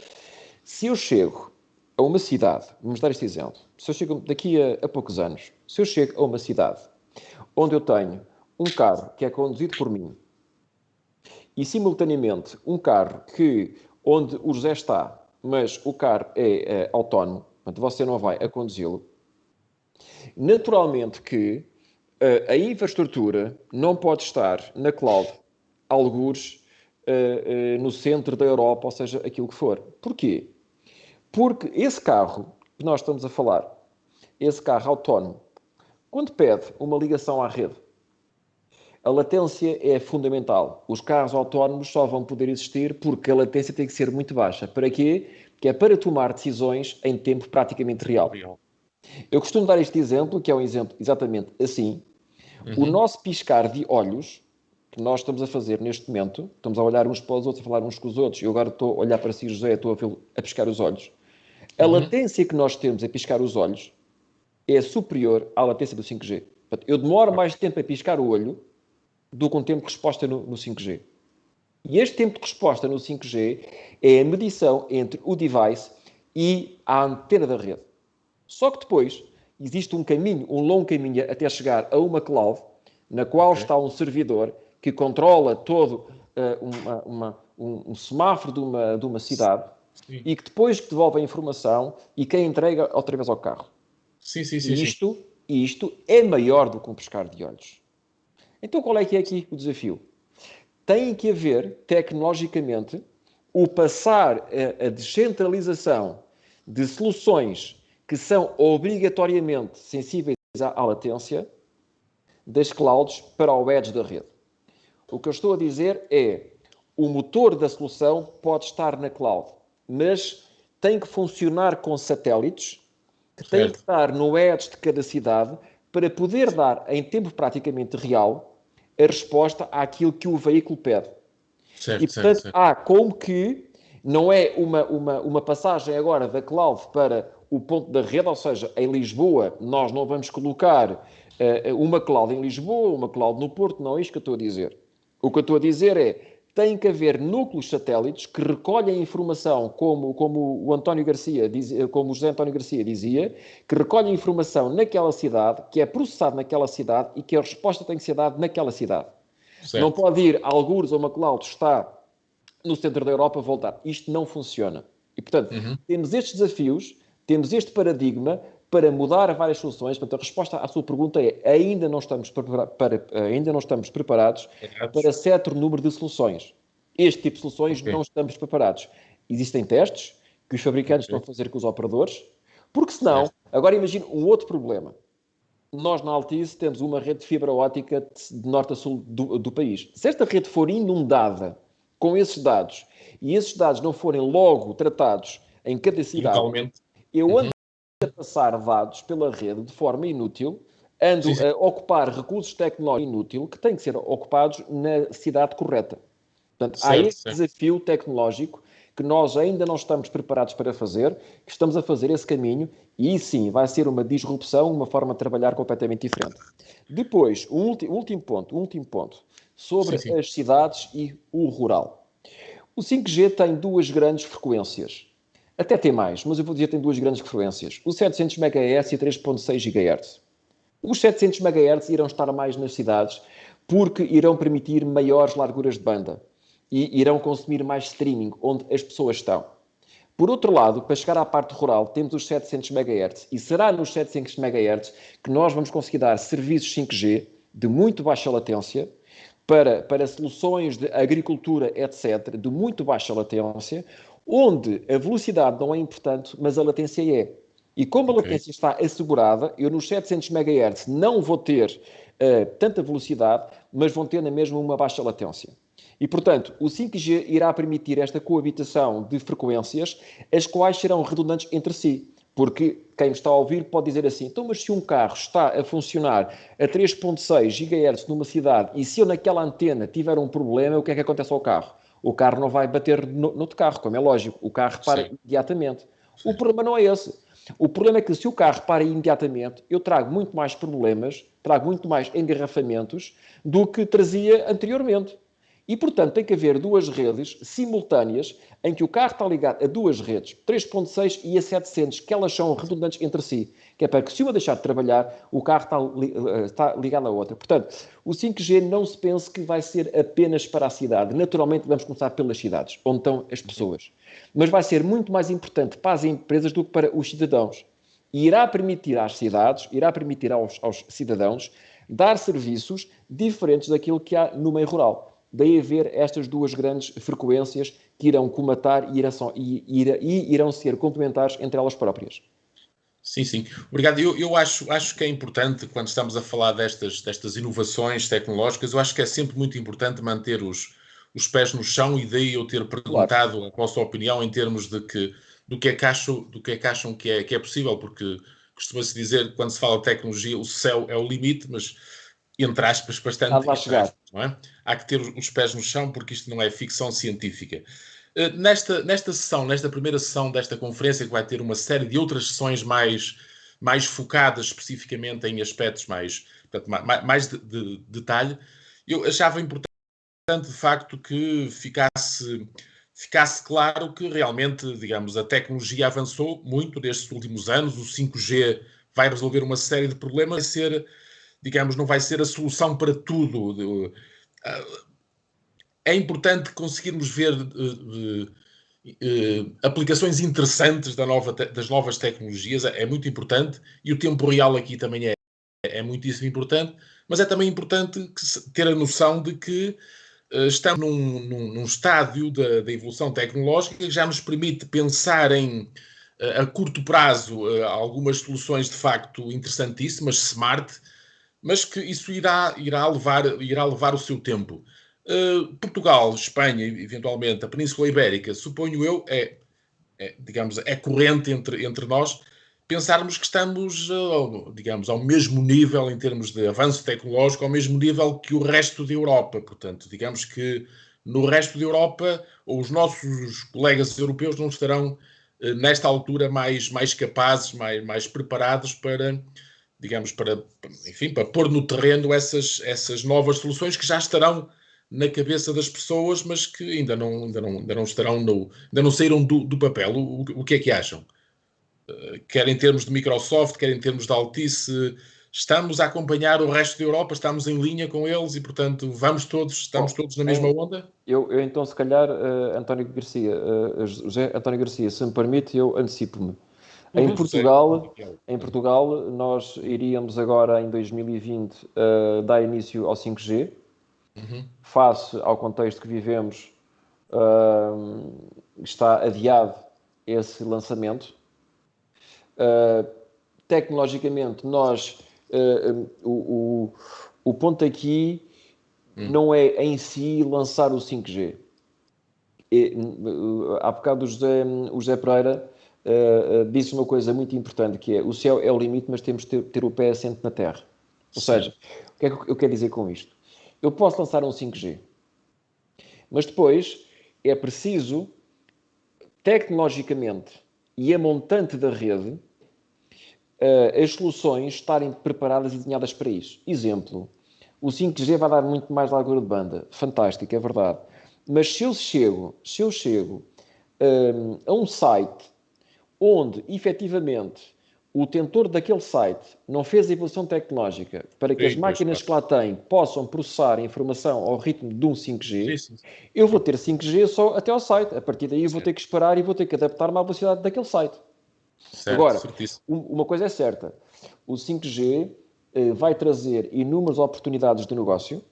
S3: se eu chego a uma cidade, vamos dar este exemplo, se eu chego daqui a poucos anos, se eu chego a uma cidade onde eu tenho um carro que é conduzido por mim, e simultaneamente um carro onde o José está, mas o carro é autónomo, portanto você não vai a conduzi-lo, naturalmente que a infraestrutura não pode estar na cloud, algures no centro da Europa, ou seja, aquilo que for. Porquê? Porque esse carro que nós estamos a falar, esse carro autónomo, quando pede uma ligação à rede, a latência é fundamental. Os carros autónomos só vão poder existir porque a latência tem que ser muito baixa. Para quê? Que é para tomar decisões em tempo praticamente real. Eu costumo dar este exemplo, que é um exemplo exatamente assim. O nosso piscar de olhos, que nós estamos a fazer neste momento, estamos a olhar uns para os outros, a falar uns com os outros, eu agora estou a olhar para si, José, estou a piscar os olhos. A latência que nós temos a piscar os olhos é superior à latência do 5G. Portanto, eu demoro mais tempo a piscar o olho do que um tempo de resposta no 5G. E este tempo de resposta no 5G é a medição entre o device e a antena da rede. Só que depois existe um longo caminho até chegar a uma cloud, na qual está um servidor que controla todo um semáforo de uma cidade e que depois devolve a informação e quem entrega outra vez ao carro. Isto é maior do que um piscar de olhos. Então, qual é que é aqui o desafio? Tem que haver, tecnologicamente, o passar a descentralização de soluções que são obrigatoriamente sensíveis à latência das clouds para o edge da rede. O que eu estou a dizer é, o motor da solução pode estar na cloud, mas tem que funcionar com satélites que têm que estar no edge de cada cidade para poder dar, em tempo praticamente real, a resposta àquilo que o veículo pede. E, portanto, há como que não é uma passagem agora da cloud para o ponto da rede, ou seja, em Lisboa, nós não vamos colocar uma cloud em Lisboa, uma cloud no Porto, não é isto que eu estou a dizer. O que eu estou a dizer é, tem que haver núcleos satélites que recolhem informação, como o António Garcia dizia, como o José António Garcia dizia, que recolhem informação naquela cidade, que é processado naquela cidade e que a resposta tem que ser dada naquela cidade. Certo. Não pode ir a algures ou uma cloud está no centro da Europa voltar. Isto não funciona. E, portanto, temos estes desafios, temos este paradigma para mudar várias soluções. Portanto, a resposta à sua pergunta é ainda não estamos preparados para certo número de soluções. Este tipo de soluções não estamos preparados. Existem testes que os fabricantes estão a fazer com os operadores, Porque senão, agora imagine um outro problema. Nós na Altice temos uma rede de fibra óptica de norte a sul do país. Se esta rede for inundada com esses dados e esses dados não forem logo tratados em cada cidade,
S4: localmente,
S3: eu ando a passar dados pela rede de forma inútil, ando a ocupar recursos tecnológicos inúteis que têm que ser ocupados na cidade correta. Portanto, há esse desafio tecnológico que nós ainda não estamos preparados para fazer, que estamos a fazer esse caminho, e sim, vai ser uma disrupção, uma forma de trabalhar completamente diferente. Depois, o último ponto, sobre as cidades e o rural. O 5G tem duas grandes frequências. Até tem mais, mas eu vou dizer que tem duas grandes frequências. O 700 MHz e a 3.6 GHz. Os 700 MHz irão estar mais nas cidades porque irão permitir maiores larguras de banda e irão consumir mais streaming, onde as pessoas estão. Por outro lado, para chegar à parte rural, temos os 700 MHz e será nos 700 MHz que nós vamos conseguir dar serviços 5G de muito baixa latência para soluções de agricultura, etc., de muito baixa latência, onde a velocidade não é importante, mas a latência é. E como a latência está assegurada, eu nos 700 MHz não vou ter tanta velocidade, mas vão ter na mesma uma baixa latência. E, portanto, o 5G irá permitir esta coabitação de frequências, as quais serão redundantes entre si. Porque quem me está a ouvir pode dizer assim, então, mas se um carro está a funcionar a 3.6 GHz numa cidade e se eu naquela antena tiver um problema, o que é que acontece ao carro? O carro não vai bater no outro carro, como é lógico. O carro para imediatamente. O problema não é esse. O problema é que se o carro para imediatamente, eu trago muito mais problemas, trago muito mais engarrafamentos do que trazia anteriormente. E, portanto, tem que haver duas redes simultâneas em que o carro está ligado a duas redes, 3.6 e a 700, que elas são redundantes entre si, que é para que se uma deixar de trabalhar, o carro está ligado à outra. Portanto, o 5G não se pense que vai ser apenas para a cidade. Naturalmente, vamos começar pelas cidades, onde estão as pessoas. Mas vai ser muito mais importante para as empresas do que para os cidadãos. E irá permitir às cidades, irá permitir aos cidadãos dar serviços diferentes daquilo que há no meio rural. Daí haver estas duas grandes frequências que irão comatar e irão ser complementares entre elas próprias.
S4: Sim. Obrigado. Eu acho que é importante, quando estamos a falar destas inovações tecnológicas, eu acho que é sempre muito importante manter os pés no chão, e daí eu ter perguntado a vossa opinião em termos do que é que acham que é possível, porque costuma-se dizer que quando se fala de tecnologia, o céu é o limite, mas entre aspas, bastante entre aspas, não é? Há que ter os pés no chão, porque isto não é ficção científica. Nesta primeira sessão desta conferência, que vai ter uma série de outras sessões mais focadas especificamente em aspectos mais de detalhe, eu achava importante, de facto, que ficasse claro que realmente, digamos, a tecnologia avançou muito nestes últimos anos, o 5G vai resolver uma série de problemas, não vai ser a solução para tudo. É importante conseguirmos ver aplicações interessantes das novas tecnologias, é muito importante, e o tempo real aqui também é muitíssimo importante, mas é também importante ter a noção de que estamos num estádio da evolução tecnológica que já nos permite pensar em, a curto prazo, algumas soluções de facto interessantíssimas, smart, mas que isso irá levar o seu tempo. Portugal, Espanha, eventualmente a Península Ibérica, suponho eu, é corrente entre nós pensarmos que estamos, ao mesmo nível em termos de avanço tecnológico, ao mesmo nível que o resto da Europa. Portanto, digamos que no resto da Europa, os nossos colegas europeus não estarão, nesta altura, mais capazes, mais preparados para pôr no terreno essas novas soluções que já estarão na cabeça das pessoas, mas que ainda não estarão ainda não saíram do papel. O que é que acham? Quer em termos de Microsoft, quer em termos de Altice, estamos a acompanhar o resto da Europa, estamos em linha com eles e, portanto, estamos todos na mesma onda?
S3: Eu então, se calhar, José António Garcia, se me permite, eu antecipo-me. Em Portugal, nós iríamos agora, em 2020, dar início ao 5G. Face ao contexto que vivemos, está adiado esse lançamento. Tecnologicamente, nós, o ponto aqui não é em si lançar o 5G. Há bocado o José Pereira disse uma coisa muito importante, que é: o céu é o limite, mas temos de ter o pé assente na terra. Ou seja, o que é que eu quero dizer com isto? Eu posso lançar um 5G, mas depois é preciso, tecnologicamente e a montante da rede, as soluções estarem preparadas e desenhadas para isso. Exemplo, o 5G vai dar muito mais largura de banda. Fantástico, é verdade. Mas se eu chego a um site onde, efetivamente, o detentor daquele site não fez a evolução tecnológica para que as máquinas que lá têm possam processar a informação ao ritmo de um 5G, eu vou ter 5G só até ao site. A partir daí eu vou ter que esperar e vou ter que adaptar-me à velocidade daquele site. Agora, uma coisa é certa: o 5G vai trazer inúmeras oportunidades de negócio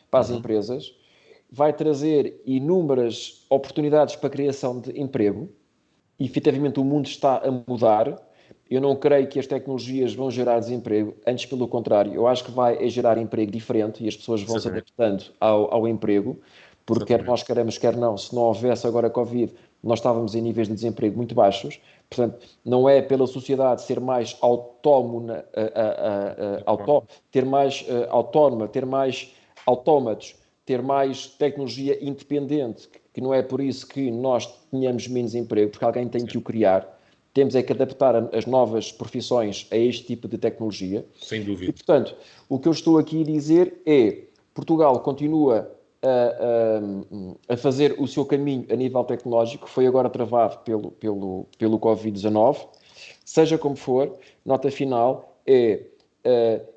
S3: para as empresas, vai trazer inúmeras oportunidades para a criação de emprego. E, efetivamente, o mundo está a mudar. Eu não creio que as tecnologias vão gerar desemprego, antes pelo contrário, eu acho que vai gerar emprego diferente e as pessoas vão se adaptando ao emprego, porque quer nós queremos, quer não, se não houvesse agora Covid, nós estávamos em níveis de desemprego muito baixos. Portanto, não é pela sociedade ser mais autónoma, ter mais autónoma, ter mais autómatos, ter mais tecnologia independente, que não é por isso que nós tenhamos menos emprego, porque alguém tem que o criar. Temos é que adaptar as novas profissões a este tipo de tecnologia.
S4: Sem dúvida.
S3: E, portanto, o que eu estou aqui a dizer é: Portugal continua a fazer o seu caminho a nível tecnológico, foi agora travado pelo Covid-19. Seja como for, nota final é: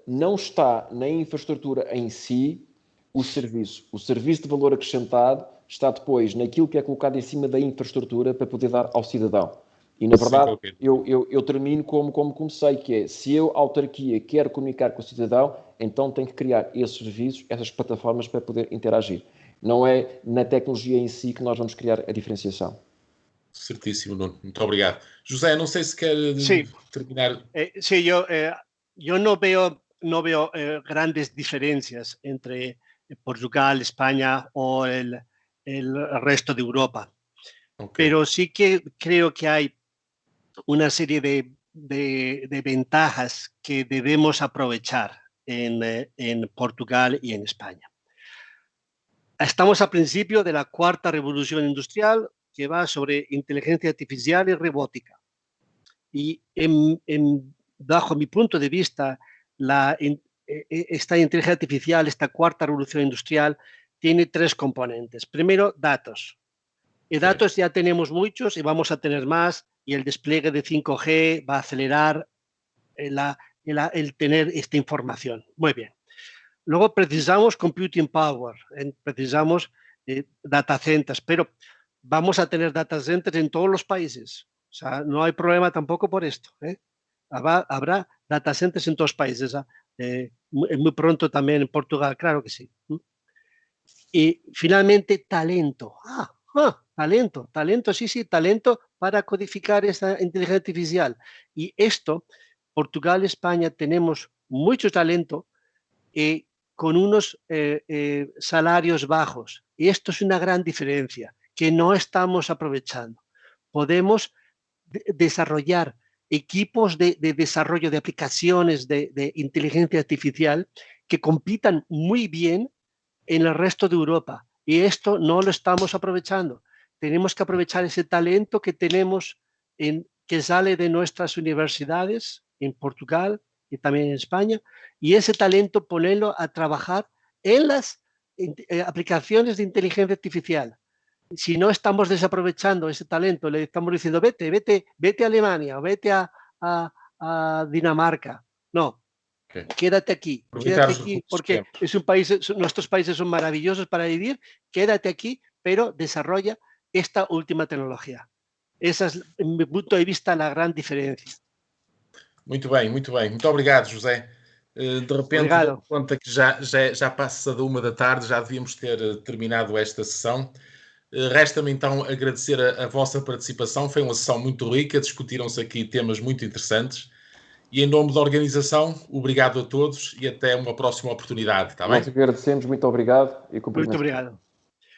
S3: não está na infraestrutura em si o serviço. O serviço de valor acrescentado está depois naquilo que é colocado em cima da infraestrutura para poder dar ao cidadão. E, na verdade, eu termino como comecei, que é: se eu, autarquia, quero comunicar com o cidadão, então tenho que criar esses serviços, essas plataformas para poder interagir. Não é na tecnologia em si que nós vamos criar a diferenciação.
S4: Certíssimo, Nuno. Muito obrigado. José, não sei se quer terminar.
S2: Sí, yo no veo grandes diferencias entre Portugal, España o el resto de Europa. Pero sí que creo que hay una serie de ventajas que debemos aprovechar en Portugal y en España. Estamos al principio de la cuarta revolución industrial, que va sobre inteligencia artificial y robótica. Y bajo mi punto de vista, esta inteligencia artificial, esta cuarta revolución industrial, tiene tres componentes. Primero, datos. Y datos ya tenemos muchos y vamos a tener más, y el despliegue de 5G va a acelerar el tener esta información. Muy bien. Luego precisamos computing power, precisamos data centers, pero vamos a tener data centers en todos los países. O sea, no hay problema tampoco por esto. Habrá data centers en todos los países. Muy pronto también en Portugal, claro que sí. Y finalmente, talento. Talento, sí, talento para codificar esta inteligencia artificial. Y esto, Portugal y España tenemos mucho talento con unos salarios bajos. Y esto es una gran diferencia que no estamos aprovechando. Podemos desarrollar equipos de desarrollo de aplicaciones de inteligencia artificial que compitan muy bien en el resto de Europa. Y esto no lo estamos aprovechando. Tenemos que aprovechar ese talento que tenemos, que sale de nuestras universidades en Portugal y también en España, y ese talento ponerlo a trabajar en las aplicaciones de inteligencia artificial. Si no estamos desaprovechando ese talento, le estamos diciendo vete a Alemania o vete a Dinamarca. No. Quédate aquí porque es un país, nuestros países son maravillosos para vivir. Quédate aquí, pero desarrolla esta última tecnologia. Essa é, do meu ponto de vista, a grande diferença.
S4: Muito bem, muito bem. Muito obrigado, José. De repente, dou conta que já passa da 1 da tarde, já devíamos ter terminado esta sessão. Resta-me então agradecer a vossa participação. Foi uma sessão muito rica, discutiram-se aqui temas muito interessantes. E em nome da organização, obrigado a todos e até uma próxima oportunidade. Está bem?
S3: Nós agradecemos, muito obrigado e
S2: Muito
S3: cumprimento.
S2: obrigado.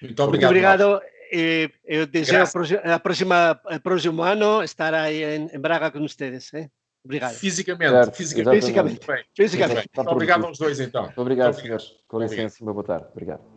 S4: Muito obrigado.
S2: Muito obrigado. Eu desejo
S4: Graças.
S2: próximo ano estar aí em Braga com vocês. Obrigado.
S4: Fisicamente.
S3: Certo,
S4: Fisicamente.
S2: Fisicamente.
S4: Muito bem.
S2: Fisicamente.
S4: Muito obrigado aos dois, então.
S3: Muito obrigado,
S4: Muito obrigado.
S3: senhores. Com licença, uma boa tarde. Obrigado.